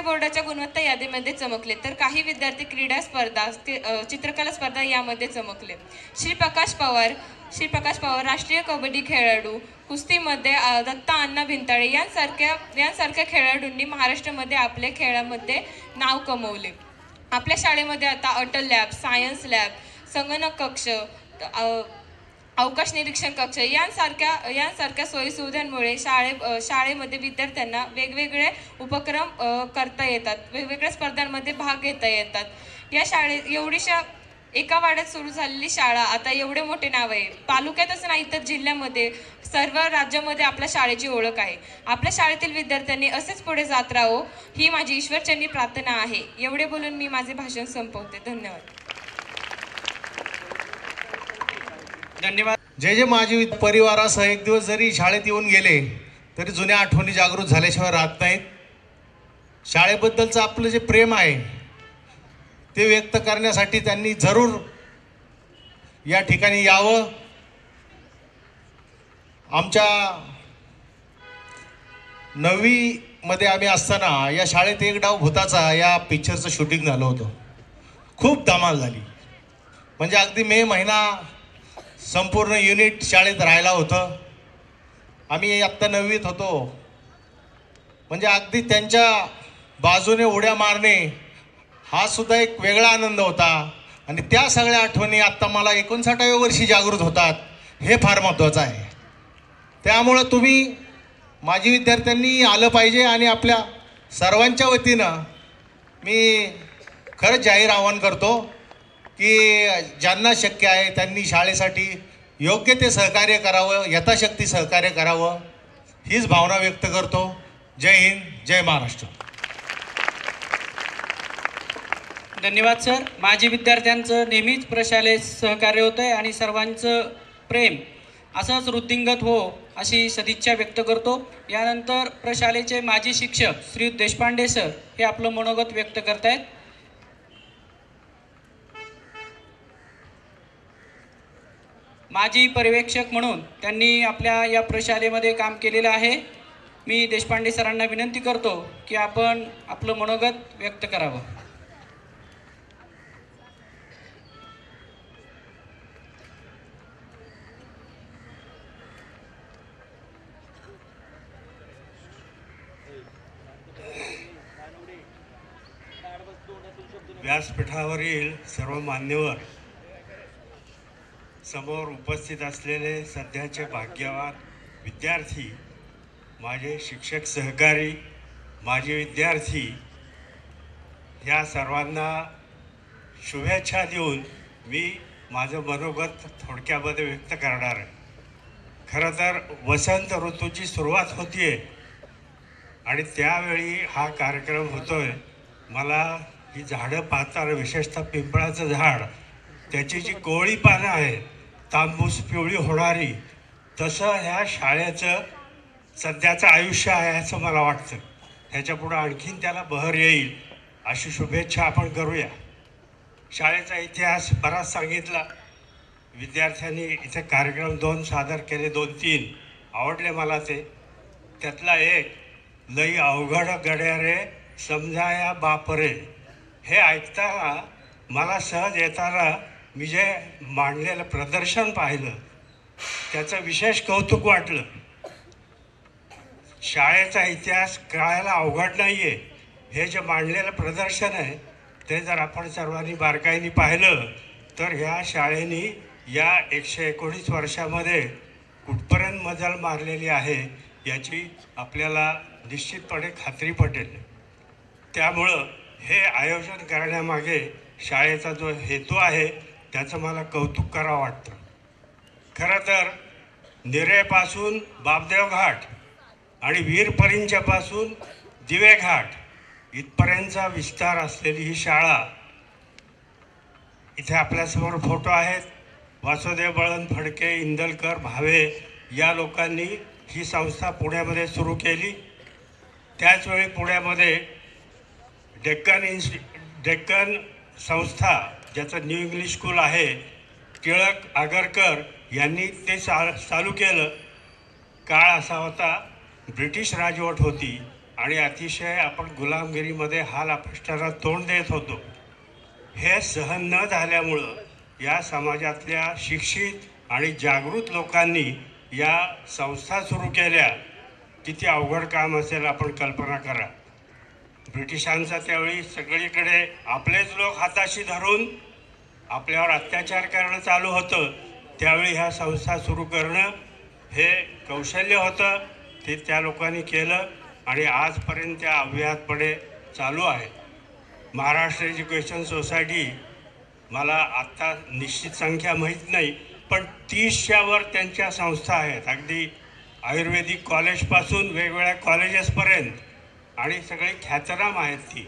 बोर्डाच्या गुणवत्ता यादीमध्ये चमकले, तर काही विद्यार्थी क्रीडा स्पर्धा, चित्रकला स्पर्धा यामध्ये चमकले. श्री प्रकाश पवार राष्ट्रीय कबड्डी खेळाडू, कुस्तीमध्ये दत्ता अण्णा भिंताळे यांसारख्या खेळाडूंनी महाराष्ट्रामध्ये आपल्या खेळामध्ये नाव कमवले. आपल्या शाळेमध्ये आता अटल लॅब, सायन्स लॅब, संगणक कक्ष, अवकाश निरीक्षण कक्ष यांसारख्या सोयीसुविधांमुळे शाळेमध्ये विद्यार्थ्यांना वेगवेगळे उपक्रम करता येतात, वेगवेगळ्या स्पर्धांमध्ये भाग घेता येतात. या एवढीशा एका वाड्यात सुरू झालेली शाळा आता एवढे मोठे नाव आहे. तालुक्यातच नाही तर जिल्ह्यामध्ये, सर्व राज्यामध्ये आपल्या शाळेची ओळख आहे. आपल्या शाळेतील विद्यार्थ्यांनी असेच पुढे जात राहो ही माझी ईश्वरचरणी प्रार्थना आहे. एवढे बोलून मी माझे भाषण संपवते. धन्यवाद. धन्यवाद. जे माझे परिवारासह एक दिवस जरी शाळेत येऊन गेले तरी जुन्या आठवणी जागृत झाल्याशिवाय राहत नाहीत. शाळेबद्दलचं आपलं जे प्रेम आहे ते व्यक्त करण्यासाठी त्यांनी जरूर या ठिकाणी यावं. आमच्या 9वी मध्ये असताना या शाळेत एक डाव भूताचा या पिक्चरचं शूटिंग झालं होतं. खूप धमाल झाली. म्हणजे अगदी मे महिना संपूर्ण युनिट शाळेत राहिला होतं. आम्ही आत्ता 9वीत होतो. म्हणजे अगदी त्यांच्या बाजूने उड्या मारणे हा सुद्धा एक वेगळा आनंद होता. आणि त्या सगळ्या आठवणी आत्ता मला 59व्या वर्षी जागृत होतात. हे फार महत्त्वाचं आहे. त्यामुळं तुम्ही माजी विद्यार्थ्यांनी आलं पाहिजे. आणि आपल्या सर्वांच्या वतीनं मी खरंच जाहीर आवाहन करतो की ज्यांना शक्य आहे त्यांनी शाळेसाठी योग्य ते सहकार्य करावं, यथाशक्ती सहकार्य करावं, हीच भावना व्यक्त करतो. जय हिंद, जय महाराष्ट्र. धन्यवाद सर. माजी विद्यार्थ्यांचं नेहमीच प्रशालेत सहकार्य होतं आहे आणि सर्वांचं प्रेम असंच वृद्धिंगत हो अशी सदिच्छा व्यक्त करतो. यानंतर प्रशालेचे माजी शिक्षक श्री देशपांडे सर हे आपलं मनोगत व्यक्त करतायत. माजी पर्यवेक्षक म्हणून त्यांनी आपल्या या प्रशालेमध्ये काम केलेलं आहे. मी देशपांडे सरांना विनंती करतो की आपण आपलं मनोगत व्यक्त करावं. व्यासपीठावरील सर्व मान्यवर, समोर उपस्थित असलेले सध्याचे भाग्यवान विद्यार्थी, माझे शिक्षक सहकारी, माजी विद्यार्थी, या सर्वांना शुभेच्छा देऊन मी माझं मनोगत थोडक्यामध्ये व्यक्त करणार आहे. खरं तर वसंत ऋतूची सुरुवात होती आहे आणि त्यावेळी हा कार्यक्रम होतो आहे. मला ही झाडं पाहताना, विशेषतः पिंपळाचं झाड, त्याची जी कोवळी पानं आहेत, तांबूस पिवळी होणारी, तसं ह्या शाळेचं सध्याचं आयुष्य आहे असं मला वाटतं. ह्याच्यापुढं आणखीन त्याला बहर येईल अशी शुभेच्छा आपण करूया. शाळेचा इतिहास बराच सांगितला. विद्यार्थ्यांनी इथे कार्यक्रम 2 सादर केले, 2-3 आवडले मला ते. त्यातला एक, लई अवघड गड्या रे समजाया बापरे, हे ऐकताना मला सहज येताना मी जे मांडलेलं प्रदर्शन पाहिलं त्याचं विशेष कौतुक वाटलं. शाळेचा इतिहास कळायला अवघड नाही आहे. हे जे मांडलेलं प्रदर्शन आहे ते जर आपण सर्वांनी बारकाईने पाहिलं तर ह्या शाळेने या 119 वर्षामध्ये कुठपर्यंत मजल मारलेली आहे याची आपल्याला निश्चितपणे खात्री पटेल. त्यामुळं हे आयोजन करण्यामागे शाळेचा जो हेतू आहे त्याचं मला कौतुक करावं वाटतं. खरं तर निरेपासून बापदेव घाट आणि वीरपरिंच्यापासून दिवे घाट इथपर्यंतचा विस्तार असलेली ही शाळा, इथे आपल्यासमोर फोटो आहेत. वासुदेव बळवंत फडके, इंदलकर, भावे या लोकांनी ही संस्था पुण्यामध्ये सुरू केली. त्याचवेळी पुण्यामध्ये डेक्कन संस्था, ज्याचं न्यू इंग्लिश स्कूल आहे, टिळक आगरकर यांनी ते चालू केलं. काळ असा होता, ब्रिटिश राजवट होती आणि अतिशय आपण गुलामगिरीमध्ये हाल अपेष्टाला तोंड देत होतो. हे सहन न झाल्यामुळं या समाजातल्या शिक्षित आणि जागृत लोकांनी या संस्था सुरू केल्या. किती अवघड काम असेल आपण कल्पना करा. ब्रिटिशांचा त्यावेळी सगळीकडे आपलेच लोक हाताशी धरून आपल्यावर अत्याचार करणं चालू होतं. त्यावेळी ह्या संस्था सुरू करणं हे कौशल्य होतं. ते त्या लोकांनी केलं आणि आजपर्यंत त्या अव्याहतपणे चालू आहे. महाराष्ट्र एज्युकेशन सोसायटी, मला आत्ता निश्चित संख्या माहीत नाही, पण 30च्या वर त्यांच्या संस्था आहेत. अगदी आयुर्वेदिक कॉलेजपासून वेगवेगळ्या कॉलेजेसपर्यंत आणि सगळी ख्यातनाम आहेत ती.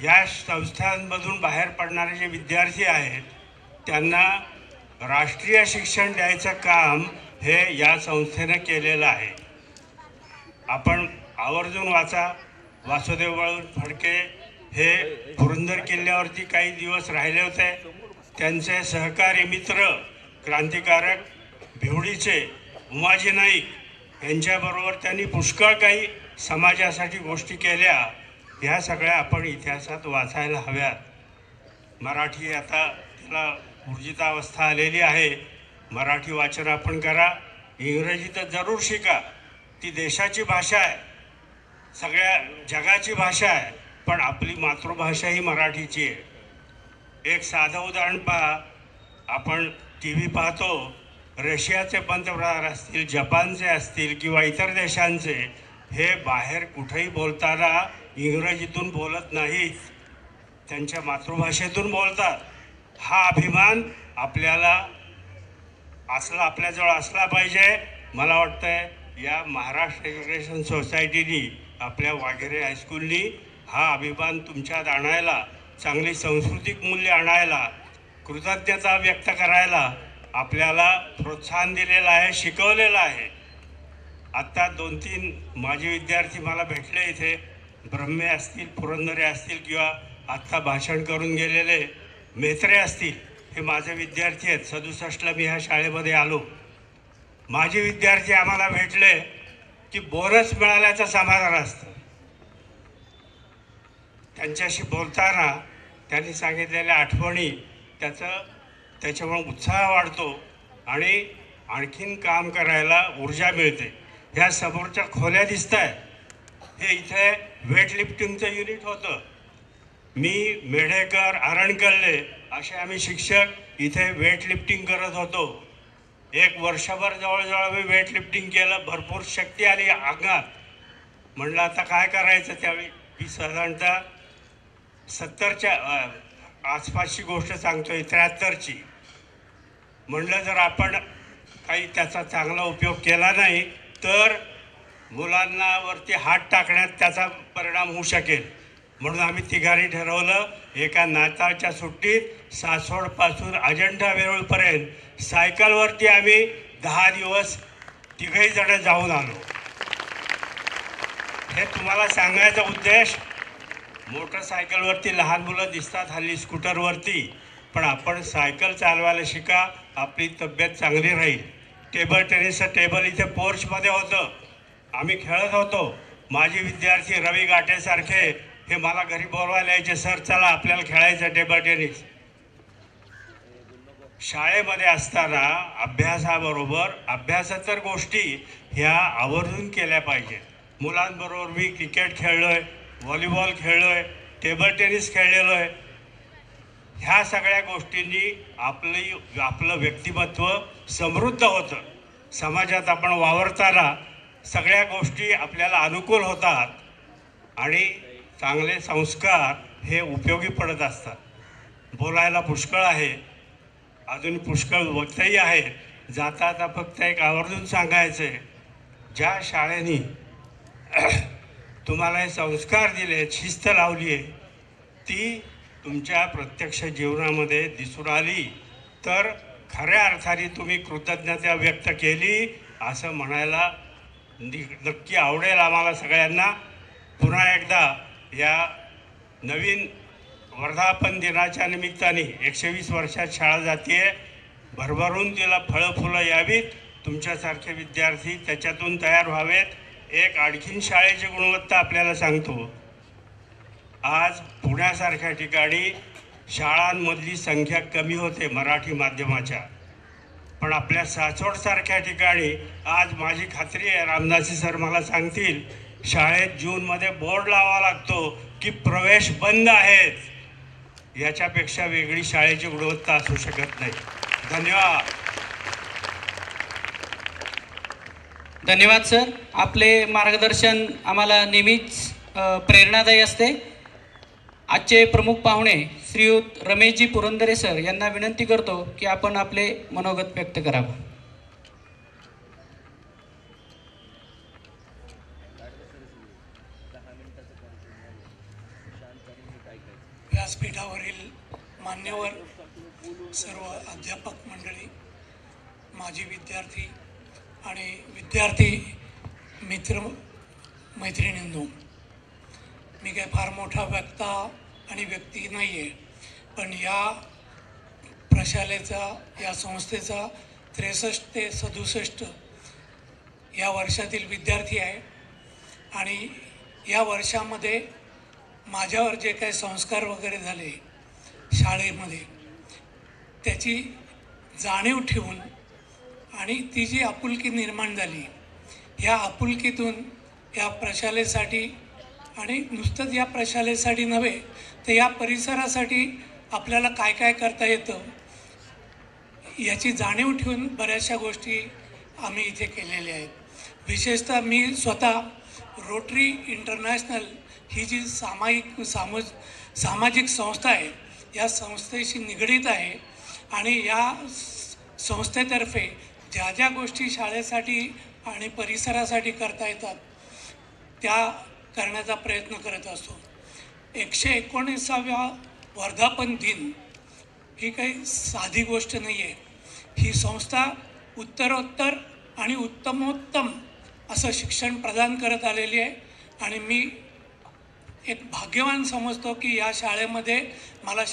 या संस्थांमधून बाहेर पडणारे जे विद्यार्थी आहेत त्यांना राष्ट्रीय शिक्षण द्यायचं काम हे या संस्थेनं केलेलं आहे. आपण आवर्जून वाचा. वासुदेव बळवंत फडके हे पुरंदर किल्ल्यावरती काही दिवस राहिले होते. त्यांचे सहकारी मित्र क्रांतिकारक भिवडीचे उमाजी नाईक यांच्याबरोबर त्यांनी पुष्कळ काही समाजासाठी गोष्टी केल्या. ह्या सगळ्या आपण इतिहासात वाचायला हव्यात. मराठी आता त्याला ऊर्जितावस्था आलेली आहे. मराठी वाचन आपण करा. इंग्रजी तर जरूर शिका. ती देशाची भाषा आहे, सगळ्या जगाची भाषा आहे, पण आपली मातृभाषा ही मराठीची आहे. एक साधं उदाहरण पहा. आपण टी व्ही पाहतो, रशियाचे पंतप्रधान असतील, जपानचे असतील किंवा इतर देशांचे, हे बाहेर कुठेही बोलताना इंग्रजीतून बोलत नाहीत, त्यांच्या मातृभाषेतून बोलतात. हा अभिमान आपल्याला आपल्याजवळ असला पाहिजे. मला वाटतंय या महाराष्ट्र एज्युकेशन सोसायटीनी, आपल्या वाघेरे हायस्कूलनी हा अभिमान तुमच्यात आणायला, चांगली सांस्कृतिक मूल्य आणायला, कृतज्ञता व्यक्त करायला आपल्याला प्रोत्साहन दिलेलं आहे, शिकवलेलं आहे. आत्ता 2-3 माजी विद्यार्थी मला भेटले इथे. ब्रह्मे असतील, पुरंदरे असतील किंवा आत्ता भाषण करून गेलेले मेत्रे असतील, हे माझे विद्यार्थी आहेत. 67ला मी ह्या शाळेमध्ये आलो. माझे विद्यार्थी आम्हाला भेटले की बोनस मिळाल्याचं समाधान असतं. त्यांच्याशी बोलताना त्यांनी सांगितलेल्या आठवणी, त्याच्यामुळे उत्साह वाढतो आणि आणखीन काम करायला ऊर्जा मिळते. ह्या समोरच्या खोल्या दिसत आहेत, हे इथे वेट लिफ्टिंगचं युनिट होतं. मी, मेढेकर, आरणकल्ले असे आम्ही शिक्षक इथे वेट लिफ्टिंग करत होतो. एक वर्षभर जवळजवळ मी वेट लिफ्टिंग केलं. भरपूर शक्ती आली अंगात. म्हणलं आता काय करायचं. त्यावेळी मी साधारणतः 70च्या आसपासची गोष्ट सांगतोय, 73ची. म्हणलं जर आपण काही त्याचा चांगला उपयोग केला नाही तर मुलांना वरती हात टाकण्यात त्याचा परिणाम होऊ शकेल. म्हणून आम्ही तिघांनी ठरवलं एका नाताळच्या सुट्टीत सासवडपासून अजंठा वेरूळपर्यंत सायकलवरती आम्ही 10 दिवस तिघही जण जाऊन आलो. हे तुम्हाला सांगायचा उद्देश, मोटरसायकलवरती लहान मुलं दिसतात हल्ली, स्कूटरवरती, पण आपण सायकल चालवायला शिका, आपली तब्येत चांगली राहील. टेबल टेनिसचं टेबल इथे पोर्चमध्ये होतं, आम्ही खेळत होतो. माझे विद्यार्थी रवी गाठेसारखे हे मला घरी बोलवायला यायचे, सर चला आपल्याला खेळायचं टेबल टेनिस. शाळेमध्ये असताना अभ्यासाबरोबर अभ्यासातर गोष्टी ह्या आवर्जून केल्या पाहिजे. मुलांबरोबर मी क्रिकेट खेळलो आहे, व्हॉलीबॉल खेळलो आहे, टेबल टेनिस खेळलेलो आहे. ह्या सगळ्या गोष्टींनी आपलं व्यक्तिमत्व समृद्ध होतं. समाजात आपण वावरताना सगळ्या गोष्टी आपल्याला अनुकूल होतात आणि चांगले संस्कार हे उपयोगी पडत असतात. बोलायला पुष्कळ आहे, अजून पुष्कळ वक्तही आहे. जाता आता फक्त एक आवर्जून सांगायचं आहे, ज्या शाळेने तुम्हाला हे संस्कार दिले, शिस्त लावली आहे, ती तुमच्या प्रत्यक्ष जीवनामध्ये दिसून आली तर खऱ्या अर्थाने तुम्ही कृतज्ञता व्यक्त केली असं म्हणायला नक्की आवडेल आम्हाला सगळ्यांना. पुन्हा एकदा या नवीन वर्धापन दिनाच्या निमित्ताने 120 वर्षात शाळा जाते, भरभरून तिला फळं फुलं यावीत, तुमच्यासारखे विद्यार्थी त्याच्यातून तयार व्हावेत. एक आणखीन शाळेची गुणवत्ता आपल्याला सांगतो. आज पुण्यासारख्या ठिकाणी शाळांमधली संख्या कमी होते मराठी माध्यमाच्या, पण आपल्या सासवडसारख्या ठिकाणी आज माझी खात्री आहे, रामदासी सर मला सांगतील, शाळेत जूनमध्ये बोर्ड लावावा लागतो की प्रवेश बंद आहेत. याच्यापेक्षा वेगळी शाळेची गुणवत्ता असू शकत नाही. धन्यवाद. धन्यवाद सर. आपले मार्गदर्शन आम्हाला नेहमीच प्रेरणादायी असते. आजचे प्रमुख पाहुणे श्रीयुत रमेशजी पुरंदरे सर यांना विनंती करतो की आपण आपले मनोगत व्यक्त करावं. व्यासपीठावरील मान्यवर सर्व अध्यापक मंडळी, माजी विद्यार्थी आणि विद्यार्थी मित्र मैत्रिणींनो, मी काय फार मोठा वक्ता आणि व्यक्ती नाही आहे, पण या प्रशालेचा, या संस्थेचा 63 ते 67 या वर्षातील विद्यार्थी आहे. आणि या वर्षामध्ये माझ्यावर जे काही संस्कार वगैरे झाले शाळेमध्ये, त्याची जाणीव ठेवून आणि ती जी आपुलकी निर्माण झाली, या आपुलकीतून या प्रशालेसाठी, आणि नुसतंच या प्रशालेसाठी नव्हे तर या परिसरासाठी आपल्याला काय काय करता येतं याची जाणीव ठेवून बऱ्याचशा गोष्टी आम्ही इथे केलेल्या आहेत. विशेषतः मी स्वतः रोटरी इंटरनॅशनल ही जी सामाजिक संस्था आहे, या संस्थेशी निगडीत आहे. आणि या संस्थेतर्फे ज्या ज्या गोष्टी शाळेसाठी आणि परिसरासाठी करता येतात त्या करण्याचा प्रयत्न करत असतो. 119व्या वर्धापन दिन ही काही साधी गोष्ट नाही आहे. ही संस्था उत्तरोत्तर आणि उत्तमोत्तम असं शिक्षण प्रदान करत आलेली आहे. आणि मी एक भाग्यवान समजतो की या शाळेमध्ये मला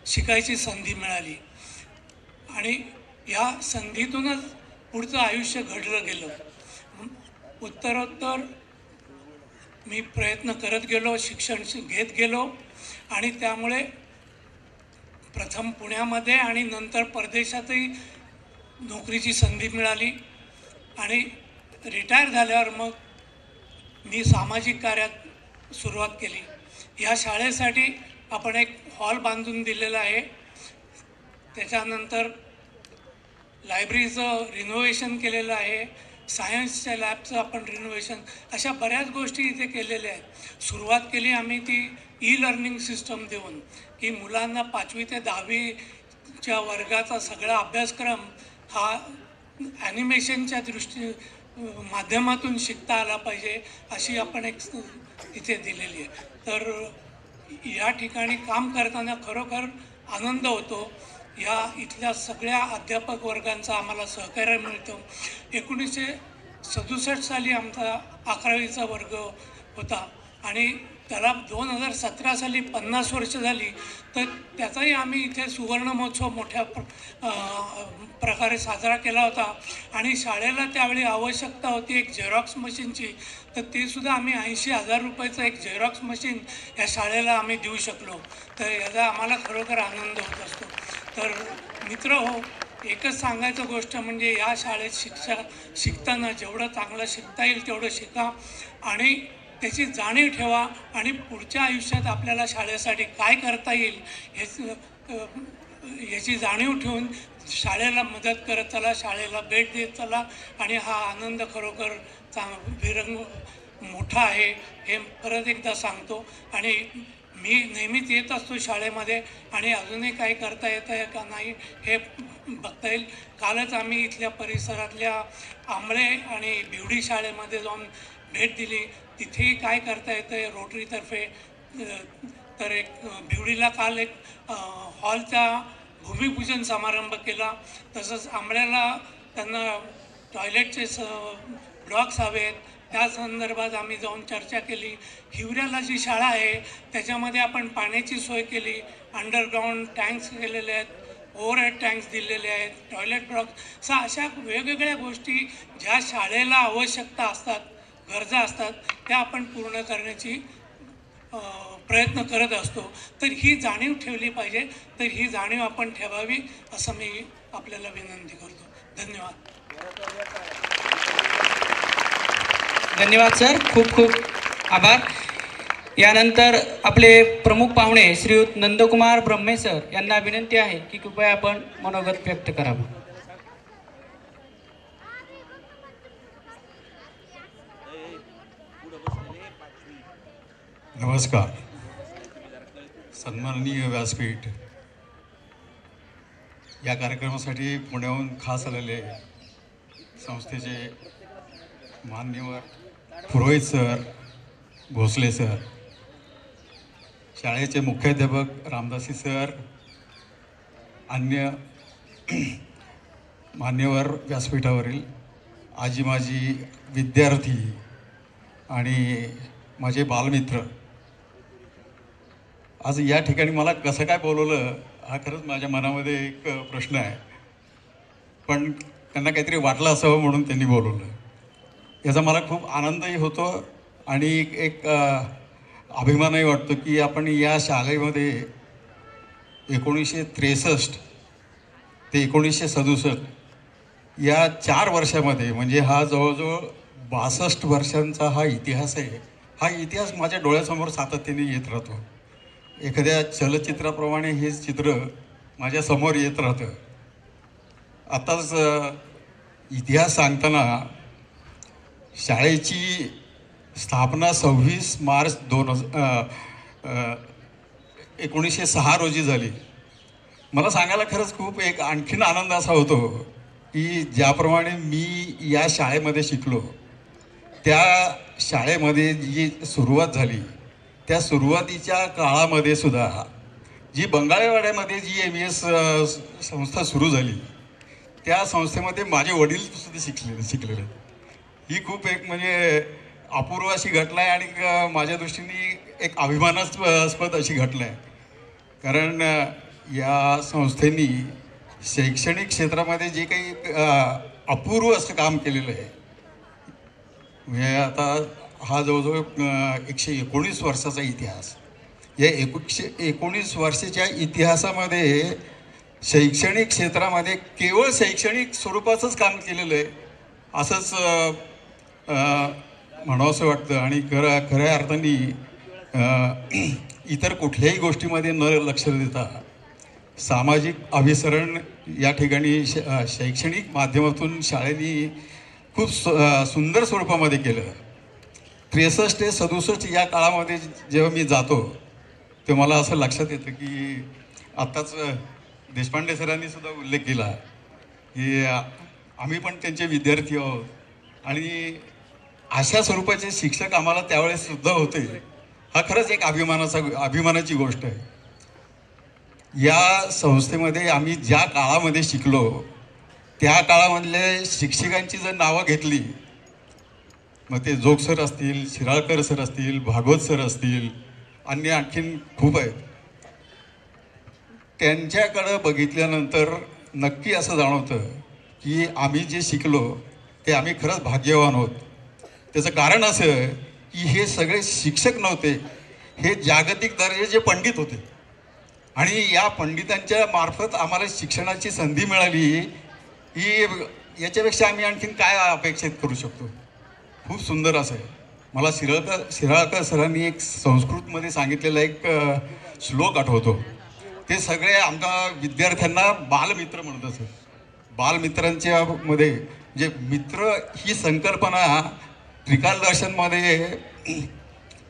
शिकायची संधी मिळाली आणि या संधीतूनच पुढचं आयुष्य घडलं गेलं. उत्तरोत्तर मी प्रयत्न करत गेलो, शिक्षण घेत गेलो आणि त्यामुळे प्रथम पुण्यामध्ये आणि नंतर परदेशातही नोकरीची संधी मिळाली. आणि रिटायर झाल्यावर मग मी सामाजिक कार्यात सुरुवात केली. या शाळेसाठी आपण एक हॉल बांधून दिलेला आहे. त्याच्यानंतर लायब्ररीचं रिनोव्हेशन केलेलं आहे. सायन्सच्या लॅबचं आपण रिनोव्हेशन, अशा बऱ्याच गोष्टी इथे केलेल्या आहेत. सुरुवात केली आम्ही ती लर्निंग सिस्टम देऊन, की मुलांना 5वी ते 10वीच्या वर्गाचा सगळा अभ्यासक्रम हा ॲनिमेशनच्या माध्यमातून शिकता आला पाहिजे, अशी आपण एक इथे दिलेली आहे. तर या ठिकाणी काम करताना खरोखर आनंद होतो. या इथल्या सगळ्या अध्यापक वर्गांचा आम्हाला सहकार्य मिळतं. 1967 साली आमचा 11वीचा वर्ग होता आणि त्याला 2017 साली 50 वर्ष झाली. तर त्याचाही आम्ही इथे सुवर्ण महोत्सव मोठ्या प्रकारे साजरा केला होता. आणि शाळेला त्यावेळी आवश्यकता होती एक झेरॉक्स मशीनची, तर ते सुद्धा आम्ही 80,000 रुपयाचं एक झेरॉक्स मशीन या शाळेला आम्ही देऊ शकलो. तर याचा आम्हाला खरोखर आनंद होत असतो. तर मित्र हो, एकच सांगायचं गोष्ट म्हणजे या शाळेत शिकताना जेवढं चांगलं शिकता येईल तेवढं शिका आणि त्याची जाणीव ठेवा आणि पुढच्या आयुष्यात आपल्याला शाळेसाठी काय करता येईल याची जाणीव ठेवून शाळेला मदत करत चला, शाळेला भेट देत चला. आणि हा आनंद खरोखर विरंग मोठा आहे हे परत एकदा सांगतो. आणि मी नेहमीच येत असतो शाळेमध्ये आणि अजूनही काही करता येतं आहे का नाही हे बघता येईल. कालच आम्ही इथल्या परिसरातल्या आंबळे आणि बिवडी शाळेमध्ये जाऊन भेट दिली. तिथेही काय करता येतं आहे रोटरीतर्फे. तर एक बिवडीला काल एक हॉलचा भूमिपूजन समारंभ केला. तसंच आंबळ्याला त्यांना टॉयलेटचे ब्लॉक्स हवेत त्या संदर्भात आम्ही जाऊन चर्चा केली. हिवऱ्याला जी शाळा आहे त्याच्यामध्ये आपण पाण्याची सोय केली, अंडरग्राऊंड टँक्स केलेले आहेत, ओव्हरहेड टँक्स दिलेले आहेत, टॉयलेट ब्लॉक्स, अशा वेगवेगळ्या गोष्टी ज्या शाळेला आवश्यकता असतात, गरजा असतात, त्या आपण पूर्ण करण्याची प्रयत्न करत असतो. तर ही जाणीव ठेवली पाहिजे. तर ही जाणीव आपण ठेवावी असं मी आपल्याला विनंती करतो. धन्यवाद. धन्यवाद सर, खूप खूप आभार. यानंतर आपले प्रमुख पाहुणे श्रीयुत नंदकुमार ब्रह्मे सर यांना विनंती आहे की कृपया आपण मनोगत व्यक्त करावं. नमस्कार. सन्माननीय व्यासपीठ, या कार्यक्रमासाठी पुण्याहून खास आलेले संस्थेचे मान्यवर पुरोहित सर, भोसले सर, शाळेचे मुख्याध्यापक रामदासी सर, अन्य मान्यवर व्यासपीठावरील आजी माजी विद्यार्थी आणि माझे बालमित्र, आज या ठिकाणी मला कसं काय बोलवलं हा खरंच माझ्या मनामध्ये एक प्रश्न आहे. पण त्यांना काहीतरी वाटलं असावं म्हणून त्यांनी बोलवलं. याचा मला खूप आनंदही होतो आणि एक अभिमानही वाटतो की आपण या शाळेमध्ये 1963 ते 1967 या 4 वर्षामध्ये, म्हणजे हा जवळजवळ 62 वर्षांचा हा इतिहास आहे. हा इतिहास माझ्या डोळ्यासमोर सातत्याने येत राहतो. एखाद्या चलचित्राप्रमाणे हे चित्र माझ्यासमोर येत राहतं. आताच इतिहास सांगताना शाळेची स्थापना 26 मार्च 1906 रोजी झाली. मला सांगायला खरंच खूप एक आणखीन आनंद असा होतो की ज्याप्रमाणे मी या शाळेमध्ये शिकलो, त्या शाळेमध्ये जी सुरुवात झाली त्या सुरुवातीच्या काळामध्ये सुद्धा जी बंगाळेवाड्यामध्ये जी MES संस्था सुरू झाली त्या संस्थेमध्ये माझे वडील सुद्धा शिकलेले. ही खूप एक म्हणजे अपूर्व अशी घटना आहे आणि माझ्या दृष्टीने एक अभिमानास्पद अशी घटना आहे. कारण या संस्थेनी शैक्षणिक क्षेत्रामध्ये जे काही अपूर्व असं काम केलेलं आहे, म्हणजे आता हा जवळजवळ 119 वर्षाचा इतिहास. या 119 वर्षाच्या इतिहासामध्ये शैक्षणिक क्षेत्रामध्ये केवळ शैक्षणिक स्वरूपाचंच काम केलेलं आहे असंच म्हणावंसं वाटतं. आणि खऱ्या अर्थाने इतर कुठल्याही गोष्टीमध्ये न लक्ष देता सामाजिक अभिसरण या ठिकाणी शैक्षणिक माध्यमातून शाळेने खूप सुंदर स्वरूपामध्ये केलं. 63 ते 67 या काळामध्ये जेव्हा मी जातो तेव्हा मला असं लक्षात येतं की आत्ताच देशपांडे सरांनी सुद्धा उल्लेख केला की आम्ही पण त्यांचे विद्यार्थी आहोत आणि अशा स्वरूपाचे शिक्षक आम्हाला त्यावेळेस सुद्धा होते. हा खरंच एक अभिमानाची गोष्ट आहे. या संस्थेमध्ये आम्ही ज्या काळामध्ये शिकलो त्या काळामधले शिक्षकांची जर नावं घेतली, मग ते जोग सर असतील, शिराळकर सर असतील, भागवत सर असतील, अन्य आणखीन खूप आहेत, त्यांच्याकडं बघितल्यानंतर नक्की असं जाणवतं की आम्ही जे शिकलो ते आम्ही खरंच भाग्यवान आहोत. त्याचं कारण असं की हे सगळे शिक्षक नव्हते, हे जागतिक दर्जाचे पंडित होते आणि या पंडितांच्या मार्फत आम्हाला शिक्षणाची संधी मिळाली. ही याच्यापेक्षा आम्ही आणखीन काय अपेक्षित करू शकतो. खूप सुंदर असं आहे. मला शिराळकर सरांनी एक संस्कृतमध्ये सांगितलेला एक श्लोक आठवतो. ते सगळे आमच्या विद्यार्थ्यांना बालमित्र म्हणत असत. बालमित्रांच्या मध्ये जे मित्र ही संकल्पना त्रिकाल दर्शनमध्ये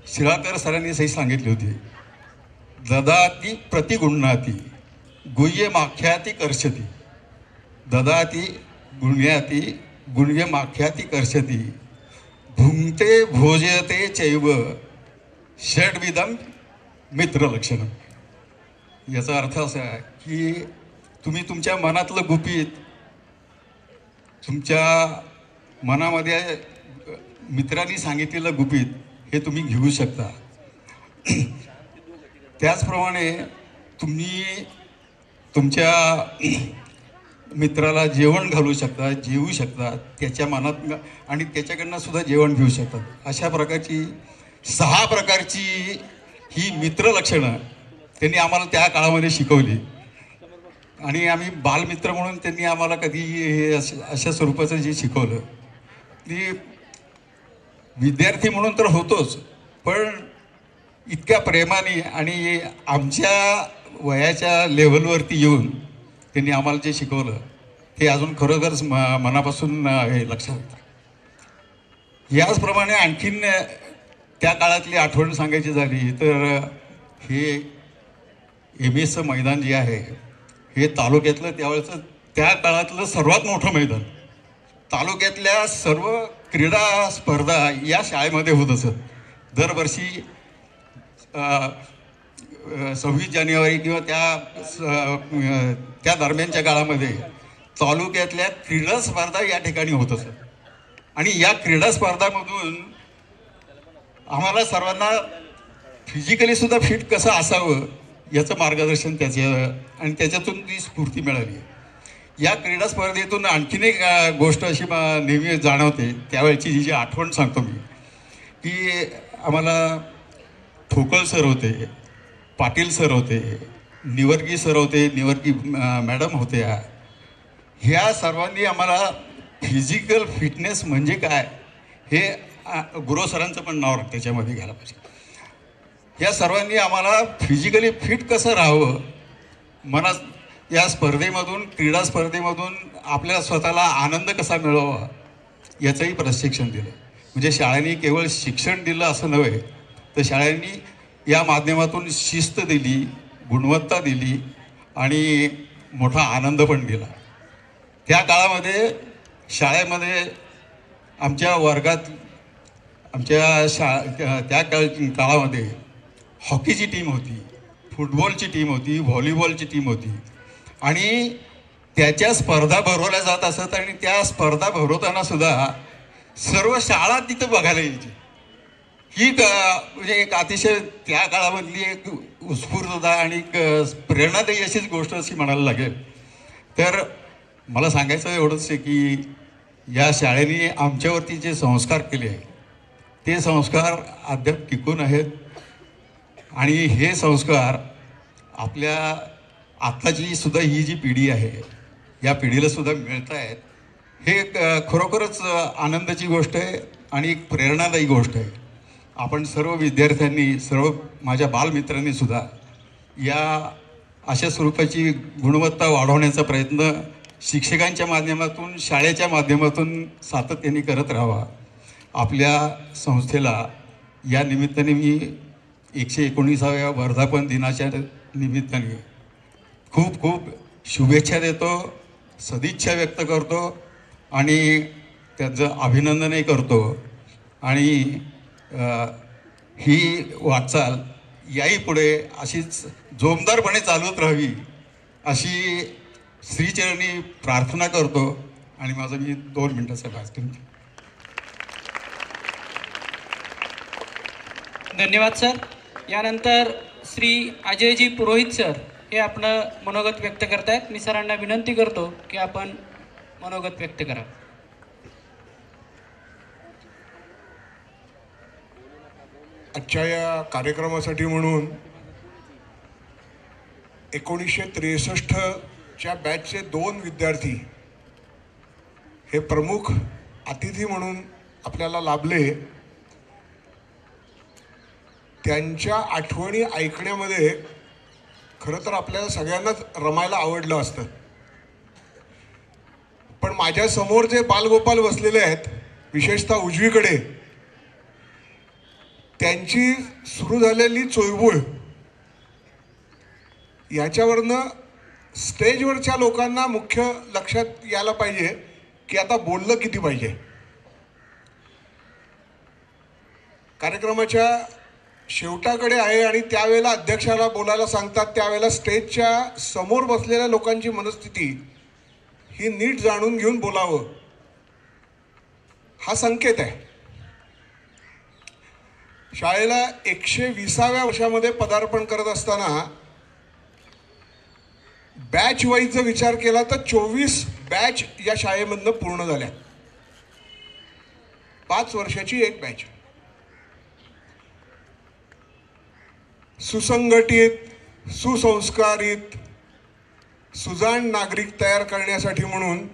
शिराळकर सरांनी सही सांगितली होती. ददाती प्रतिगुण्याती गुह्यमाख्याती कर्षती, ददाती गुण्याती गुह्यमाख्याती कर्षती, भुंक्ते भोजयते चैव षड्विधम मित्रलक्षणम. याचा अर्थ असा आहे की तुम्ही तुमच्या मनातलं गुपित, तुमच्या मनामध्ये मित्रांनी सांगितलेलं गुपित हे तुम्ही घेऊ शकता. त्याचप्रमाणे तुम्ही तुमच्या मित्राला जेवण घालू शकता, जेवू शकता, त्याच्या मनात आणि त्याच्याकडनं सुद्धा जेवण घेऊ शकतात. अशा प्रकारची 6 प्रकारची ही मित्रलक्षणं त्यांनी आम्हाला त्या काळामध्ये शिकवली आणि आम्ही बालमित्र म्हणून त्यांनी आम्हाला कधी हे अशा स्वरूपाचं जे शिकवलं की विद्यार्थी म्हणून तर होतोच, पण इतक्या प्रेमाने आणि आमच्या वयाच्या लेव्हलवरती येऊन त्यांनी आम्हाला जे शिकवलं ते अजून खरोखरच मनापासून हे लक्षात येतं. याचप्रमाणे आणखीन त्या काळातली आठवण सांगायची झाली तर हे MS मैदान जे आहे हे तालुक्यातलं त्यावेळेचं त्या काळातलं सर्वात मोठं मैदान. तालुक्यातल्या सर्व क्रीडा स्पर्धा या शाळेमध्ये होत असत. दरवर्षी 26 जानेवारी किंवा त्या दरम्यानच्या काळामध्ये तालुक्यातल्या क्रीडा स्पर्धा या ठिकाणी होत असत आणि या क्रीडा स्पर्धामधून आम्हाला सर्वांना फिजिकली सुद्धा फिट कसं असावं याचं मार्गदर्शन आणि त्याच्यातून ती स्फूर्ती मिळाली. या क्रीडा स्पर्धेतून आणखीन एक गोष्ट अशी नेहमी जाणवते, त्यावेळची जी आठवण सांगतो मी की आम्हाला ठोकळ सर होते, पाटील सर होते, निवर्गी सर होते, निवर्गी मॅडम होत्या. ह्या सर्वांनी आम्हाला फिजिकल फिटनेस म्हणजे काय हे गुरव सरांचं पण नाव त्याच्यामध्ये घ्यायला पाहिजे. या सर्वांनी आम्हाला फिजिकली फिट कसं राहावं, मनात या स्पर्धेमधून क्रीडा स्पर्धेमधून आपल्या स्वतःला आनंद कसा मिळवावा याचंही प्रशिक्षण दिलं. म्हणजे शाळेने केवळ शिक्षण दिलं असं नव्हे तर शाळेने या माध्यमातून शिस्त दिली, गुणवत्ता दिली आणि मोठा आनंद पण दिला. त्या काळामध्ये शाळेमध्ये आमच्या वर्गात त्या काळामध्ये हॉकीची टीम होती, फुटबॉलची टीम होती, व्हॉलीबॉलची टीम होती आणि त्याच्या स्पर्धा भरवल्या जात असत आणि त्या स्पर्धा भरवताना सुद्धा सर्व शाळा तिथं बघायला यायची. ही म्हणजे एक अतिशय त्या काळामधली एक उत्स्फूर्तता आणि एक प्रेरणादायी अशीच गोष्ट अशी म्हणायला लागेल. तर मला सांगायचं एवढंच आहे की या शाळेने आमच्यावरती जे संस्कार केले आहेत ते संस्कार अद्याप टिकून आहेत आणि हे संस्कार आपल्या आत्ताची सुद्धा ही जी पिढी आहे या पिढीला सुद्धा मिळत आहेत. हे खरोखरच आनंदाची गोष्ट आहे आणि एक प्रेरणादायी गोष्ट आहे. आपण सर्व विद्यार्थ्यांनी, सर्व माझ्या बालमित्रांनी सुद्धा या अशा स्वरूपाची गुणवत्ता वाढवण्याचा प्रयत्न शिक्षकांच्या माध्यमातून, शाळेच्या माध्यमातून सातत्याने करत राहावा. आपल्या संस्थेला या निमित्ताने मी 119व्या वर्धापन दिनाच्या निमित्ताने खूप खूप शुभेच्छा देतो, सदिच्छा व्यक्त करतो आणि त्यांचं अभिनंदनही करतो. आणि ही वाटचाल याही पुढे अशीच जोमदारपणे चालवत राहावी अशी श्रीचरणी प्रार्थना करतो. आणि माझं मी 2 मिनिटाचं भाषण. धन्यवाद सर. यानंतर श्री अजयजी पुरोहित सर हे आपलं मनोगत व्यक्त करतायत. मी सरांना विनंती करतो की आपण मनोगत व्यक्त करा. आजच्या या कार्यक्रमासाठी म्हणून 1963च्या बॅचचे 2 विद्यार्थी हे प्रमुख अतिथी म्हणून आपल्याला लाभले. त्यांच्या आठवणी ऐकण्यामध्ये खरं तर आपल्याला सगळ्यांनाच रमायला आवडलं असतं. पण माझ्यासमोर जे बालगोपाल बसलेले आहेत, विशेषतः उजवीकडे, त्यांची सुरू झालेली चोयबूळ याच्यावरनं स्टेजवरच्या लोकांना मुख्य लक्षात यायला पाहिजे की आता बोललं किती पाहिजे. कार्यक्रमाच्या शेवटाकडे आहे आणि त्यावेळेला अध्यक्षाला बोलायला सांगतात, त्यावेळेला स्टेजच्या समोर बसलेल्या लोकांची मनस्थिती ही नीट जाणून घेऊन बोलावं हा संकेत आहे. शाळेला 120व्या वर्षामध्ये पदार्पण करत असताना बॅच वाईज जर विचार केला तर 24 बॅच या शाळेमधनं पूर्ण झाल्या. 5 वर्षाची एक बॅच. सुसंघटित, सुसंस्कारित, सुजाण नागरिक तयार करण्यासाठी म्हणून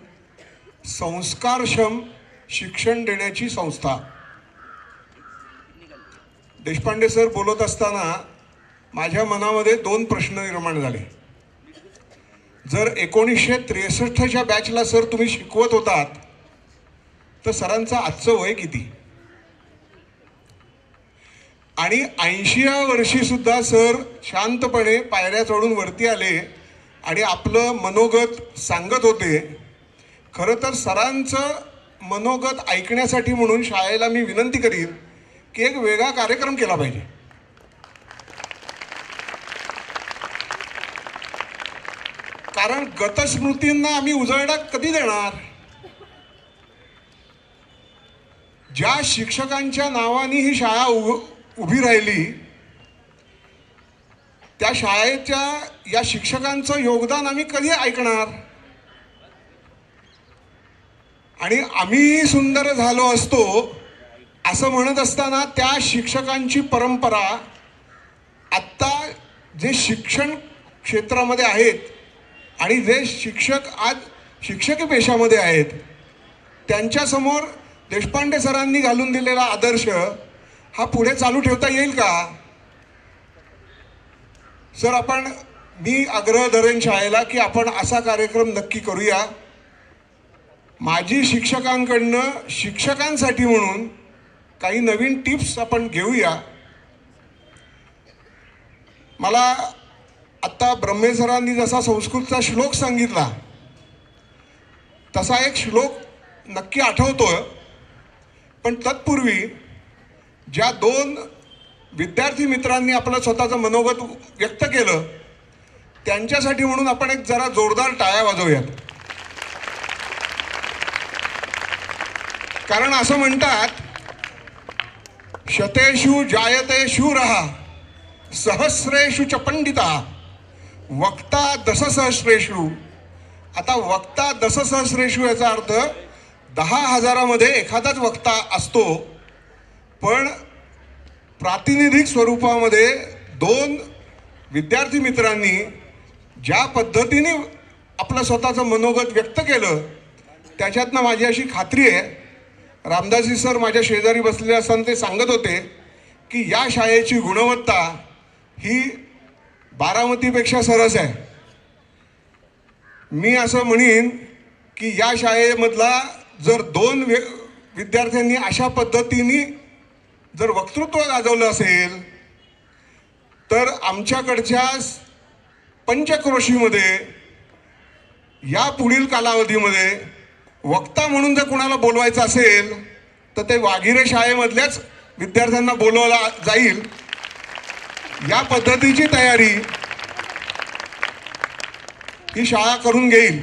संस्कारक्षम शिक्षण देण्याची संस्था. देशपांडे सर बोलत असताना माझ्या मनामध्ये 2 प्रश्न निर्माण झाले. जर 1963च्या बॅचला सर तुम्ही शिकवत होतात तर सरांचं आजचं वय किती? आणि 80व्या वर्षी सुद्धा सर शांतपणे पायऱ्या चढून वरती आले आणि आपलं मनोगत सांगत होते. खरं तर सरांचं मनोगत ऐकण्यासाठी म्हणून शाळेला मी विनंती करीन की एक वेगळा कार्यक्रम केला पाहिजे. कारण गतस्मृतींना आम्ही उजळणा कधी देणार? ज्या शिक्षकांच्या नावाने ही शाळा उभी राहिली, त्या शाळेच्या या शिक्षकांचं योगदान आम्ही कधी ऐकणार? आणि आम्ही सुंदर झालो असतो असं म्हणत असताना त्या शिक्षकांची परंपरा आत्ता जे शिक्षण क्षेत्रामध्ये आहेत आणि जे शिक्षक आज शिक्षकी पेशामध्ये आहेत त्यांच्यासमोर देशपांडे सरांनी घालून दिलेला आदर्श हा पुढे चालू ठेवता येईल का? सर, मी आग्रह धरेन शाळेला की आपण असा कार्यक्रम नक्की करूया. माजी शिक्षकांकडनं शिक्षकांसाठी म्हणून काही नवीन टिप्स आपण घेऊया. मला आत्ता ब्रह्मे सरांनी जसा संस्कृतचा श्लोक सांगितला तसा एक श्लोक नक्की आठवतोय. पण तत्पूर्वी ज्या 2 विद्यार्थी मित्रांनी आपलं स्वतःचं मनोगत व्यक्त केलं त्यांच्यासाठी म्हणून आपण एक जरा जोरदार टाळ्या वाजवूयात. कारण असं म्हणतात, शतेषु जायते शूरः सहस्रेषु च पंडिता वक्ता दशसहस्रेषु. आता वक्ता दशसहस्रेषु याचा अर्थ 10,000मध्ये एखादाच वक्ता असतो. पण प्रातिनिधिक स्वरूपामध्ये 2 विद्यार्थी मित्रांनी ज्या पद्धतीने आपलं स्वतःचं मनोगत व्यक्त केलं त्याच्यातनं माझी अशी खात्री आहे, रामदासी सर माझ्या शेजारी बसलेले असताना ते सांगत होते की या शाळेची गुणवत्ता ही बारामतीपेक्षा सरस आहे. मी असं म्हणेन की या शाळेमधला जर दोन विद्यार्थ्यांनी अशा पद्धतीने जर वक्तृत्व गाजवलं असेल तर आमच्याकडच्या पंचक्रोशीमध्ये या पुढील कालावधीमध्ये वक्ता म्हणून जर कोणाला बोलवायचं असेल तर ते वाघिरे शाळेमधल्याच विद्यार्थ्यांना बोलवला जाईल. या पद्धतीची तयारी ही शाळा करून घेईल.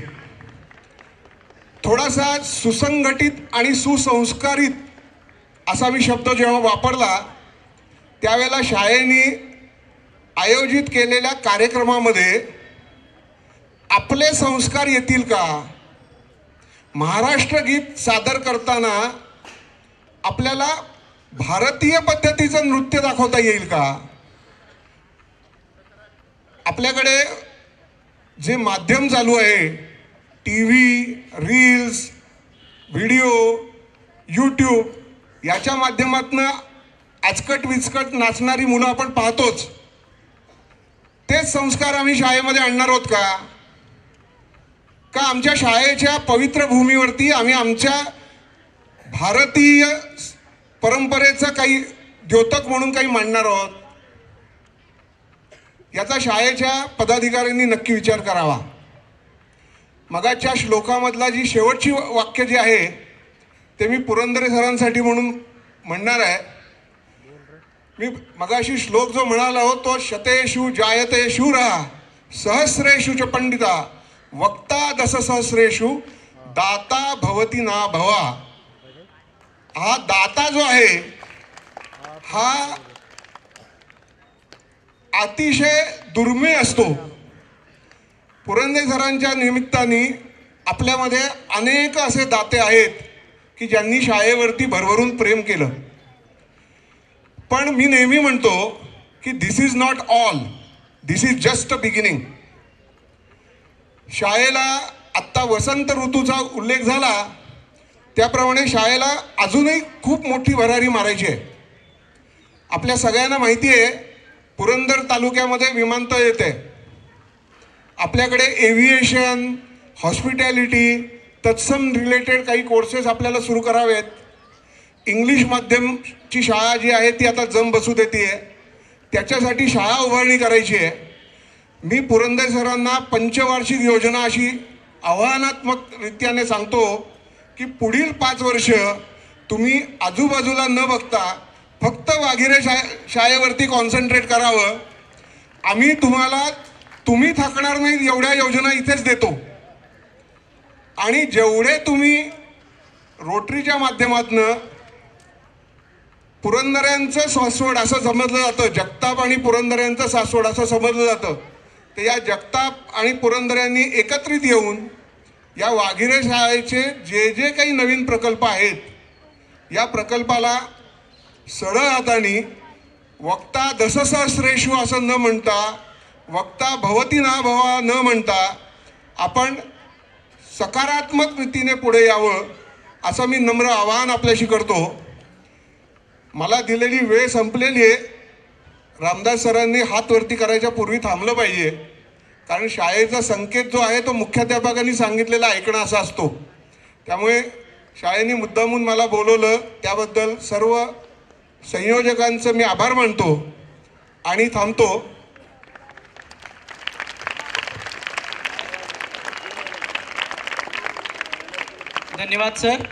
थोडासा सुसंघटित आणि सुसंस्कारित असा मी शब्द जेव्हा वापरला त्यावेळेला शाळेने आयोजित केलेल्या कार्यक्रमामध्ये आपले संस्कार येतील का, महाराष्ट्र गीत सादर करताना आपल्याला भारतीय पद्धतीचं नृत्य दाखवता येईल का, आपल्याकडे जे माध्यम चालू आहे T V, reels, video, YouTube याच्या माध्यमातून आचकट विचकट नाचणारी मुलं आपण पाहतोच. तेच संस्कार आम्ही शाळेमध्ये आणणार आहोत का आमच्या शाळेच्या पवित्र भूमीवरती आम्ही आमच्या भारतीय परंपरेचं काही द्योतक म्हणून काही मांडणार आहोत? याचा शाळेच्या पदाधिकाऱ्यांनी नक्की विचार करावा. मगाच्या श्लोकामधला जी शेवटची वाक्य जे आहे ते मी पुरंदरे सरांसाठी म्हणून म्हणणार आहे. मी मगाशी श्लोक जो म्हणाला हो तो शतेषु जायते शूरा सहस्रेषु च पंडिता वक्ता दशसहस्रेषु दाता भवती ना भवा. हा दाता जो आहे हा अतिशय दुर्मिळ असतो. पुरंदरे सरांच्या निमित्ताने आपल्यामध्ये अनेक असे दाते आहेत की ज्यांनी शाळेवरती भरभरून प्रेम केलं. पण मी नेहमी म्हणतो की this is not all, this is just a beginning. शाळेला आत्ता वसंत ऋतूचा उल्लेख झाला त्याप्रमाणे शाळेला अजूनही खूप मोठी भरारी मारायची आहे. आपल्या सगळ्यांना माहिती आहे पुरंदर तालुक्यामध्ये विमानतळ येते. आपल्याकडे एव्हिएशन, हॉस्पिटॅलिटी तत्सम रिलेटेड काही कोर्सेस आपल्याला सुरू करावेत. इंग्लिश माध्यमची शाळा जी आहे ती आता जम बसू देते आहे. त्याच्यासाठी शाळा उभारणी करायची आहे. मी पुरंदरे सरांना पंचवार्षिक योजना अशी आव्हानात्मक रीत्याने सांगतो की पुढील 5 वर्ष तुम्ही आजूबाजूला न बघता फक्त वाघिरे शाळेवरती कॉन्सन्ट्रेट करावं. आम्ही तुम्ही थकणार नाही एवढ्या योजना इथेच देतो. आणि जेवढे तुम्ही रोटरीच्या माध्यमातून पुरंदऱ्यांचं सासवड असं समजलं जातं, जगताप आणि पुरंदऱ्यांचं सासवड असं समजलं जातं, तर या जगताप आणि पुरंदऱ्यांनी एकत्रित येऊन या वाघिरे शाळेचे जे जे काही नवीन प्रकल्प आहेत या प्रकल्पाला सरळ हाताने वक्ता दशसहस्रेषु असं न म्हणता वक्ता भवती ना भवा न म्हणता आपण सकारात्मक रीतीने पुढे यावं असं मी नम्र आवाहन आपल्याशी करतो. मला दिलेली वेळ संपलेली आहे. रामदास सरांनी हात वरती करायच्या पूर्वी थांबलं पाहिजे, कारण शाळेचा संकेत जो आहे तो मुख्याध्यापकांनी सांगितलेला ऐकणं असा असतो. त्यामुळे शाळेने मुद्दामून मला बोलवलं त्याबद्दल सर्व संयोजकांचं मी आभार मानतो आणि थांबतो. धन्यवाद सर.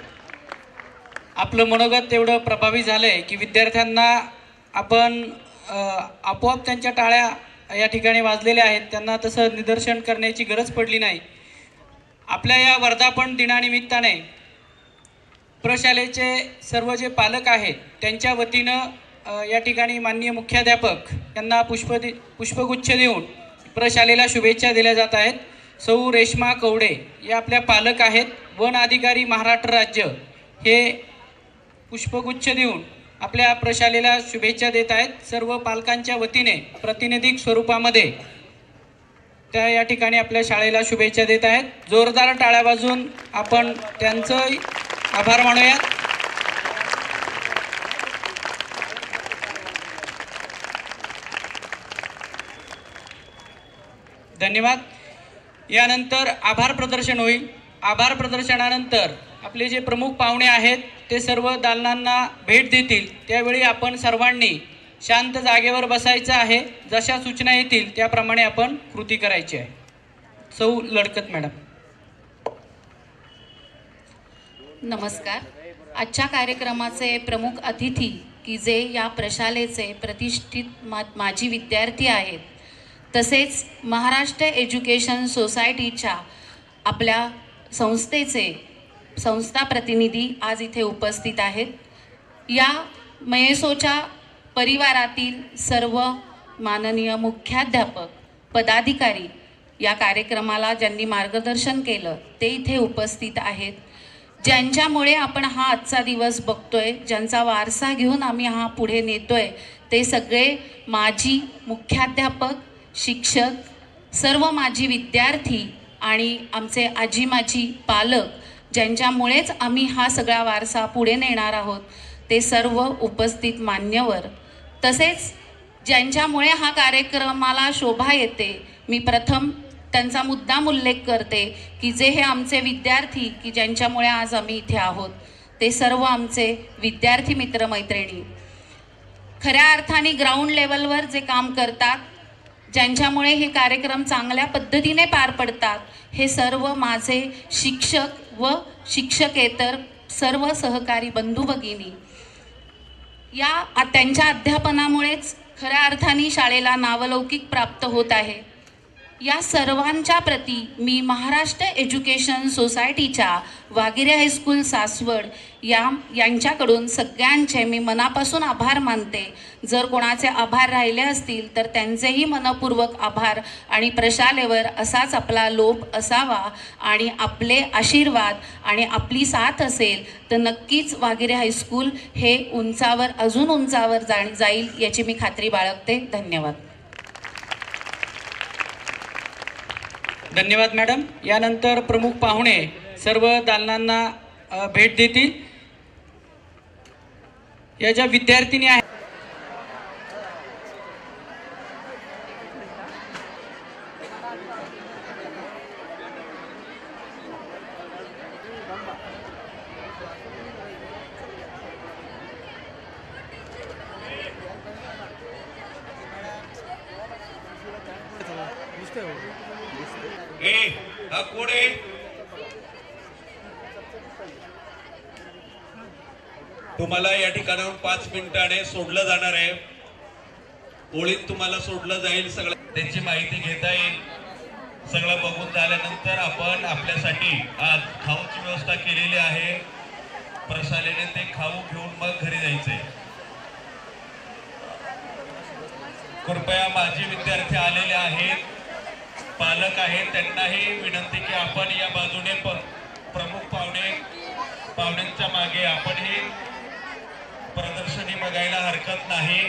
आपलं मनोगत एवढं प्रभावी झालं आहे की विद्यार्थ्यांना आपण आपोआप त्यांच्या टाळ्या या ठिकाणी वाजलेल्या आहेत. त्यांना तसं निदर्शन करण्याची गरज पडली नाही. आपल्या या वर्धापन दिनानिमित्ताने प्रशालेचे सर्व जे पालक आहेत त्यांच्या वतीनं या ठिकाणी माननीय मुख्याध्यापक यांना पुष्पगुच्छ देऊन प्रशालेला शुभेच्छा दिल्या जात आहेत. सौ रेश्मा कवडे या आपल्या पालक आहेत. वन अधिकारी महाराष्ट्र राज्य हे पुष्पगुच्छ देऊन आपल्या प्रशालेला शुभेच्छा देत आहेत. सर्व पालकांच्या वतीने प्रातिनिधिक स्वरूपामध्ये त्या या ठिकाणी आपल्या शाळेला शुभेच्छा देत आहेत. जोरदार टाळ्या वाजवून आपण त्यांचं आभार मानूयात. धन्यवाद. यानंतर आभार प्रदर्शन होईल. आभार प्रदर्शनानंतर आपले जे प्रमुख पाहुणे आहेत ते सर्व दालनांना भेट देतील. त्यावेळी आपण सर्वांनी शांत जागेवर बसायचं आहे. जशा सूचना येतील त्याप्रमाणे आपण कृती करायची आहे. सौ लडकत मॅडम. नमस्कार. आजच्या कार्यक्रमाचे प्रमुख अतिथी की जे या प्रशालेचे प्रतिष्ठित माजी विद्यार्थी आहेत, तसेच महाराष्ट्र एज्युकेशन सोसायटीच्या आपल्या संस्थेचे संस्था प्रतिनिधी आज इथे उपस्थित आहेत. या मयेसोच्या परिवारातील सर्व माननीय मुख्याध्यापक, पदाधिकारी, या कार्यक्रमाला ज्यांनी मार्गदर्शन केलं ते इथे उपस्थित आहेत. ज्यांच्यामुळे आपण हा आजचा दिवस बघतोय, ज्यांचा वारसा घेऊन आम्ही हा पुढे नेतोय, ते सगळे माजी मुख्याध्यापक, शिक्षक, सर्व माजी विद्यार्थी आणि आमचे आजी माजी पालक, ज्यांच्यामुळेच आम्ही हा सगळा वारसा पुढे नेणार आहोत, ते सर्व उपस्थित मान्यवर, तसेच ज्यांच्यामुळे हा कार्यक्रमाला शोभा येते. मी प्रथम त्यांचा मुद्दाम उल्लेख करते की जे हे आमचे विद्यार्थी की ज्यांच्यामुळे आज आम्ही इथे आहोत, ते सर्व आमचे विद्यार्थी मित्रमैत्रिणी खऱ्या अर्थाने ग्राउंड लेवलवर जे काम करतात, ज्यांच्यामुळे हे कार्यक्रम चांगल्या पद्धतीने पार पडतात, हे सर्व माझे शिक्षक व शिक्षकेतर सर्व सहकारी बंधू भगिनी. त्यांच्या अध्यापनामुळेच खऱ्या अर्थाने शाळेला नावलौकिक प्राप्त होत आहे. या सर्वांच्या प्रती मी महाराष्ट्र एज्युकेशन सोसायटीच्या वागिरे हायस्कूल सासवड यांच्याकडून सगळ्यांचे मी मनापासून आभार मानते. जर कोणाचे आभार राहिले असतील तर त्यांचेही मनपूर्वक आभार. आणि प्रशालेवर असाच आपला लोभ असावा आणि आपले आशीर्वाद आणि आपली साथ असेल तर नक्कीच वागिरे हायस्कूल हे उंचावर, अजून उंचावर जाईल याची मी खात्री बाळगते. धन्यवाद. धन्यवाद मॅडम. यानंतर प्रमुख पाहुणे सर्व दालनांना भेट देतील. या ज्या विद्यार्थिनी आहेत कोण आहे? तुम्हाला या ठिकाणाहून 5 मिनिटाने सोडलं जाणार आहे. ओळीत तुम्हाला सोडलं जाईल. सगळं त्यांची माहिती घेता येईल. सगळं बघून झाल्यानंतर आपण आपल्यासाठी आज खाऊची व्यवस्था केलेली आहे. प्रशालेने ते खाऊ घेऊन मग घरी जायचंय. कृपया माजी विद्यार्थी आलेले आहेत, पालक आहेत, त्यांनाही विनंती की आपण या बाजूने प्रमुख पाहुण्यांच्या मागे आपण ही प्रदर्शनी बघायला हरकत नाही.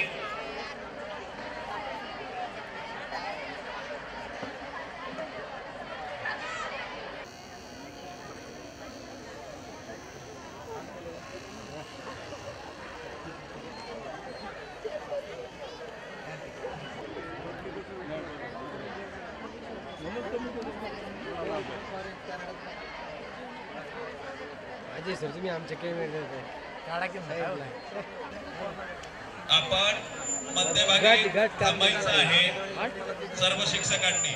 सर तुम्ही आमच्या आपण मध्यभागी थांबायचं आहे सर्व शिक्षकांनी.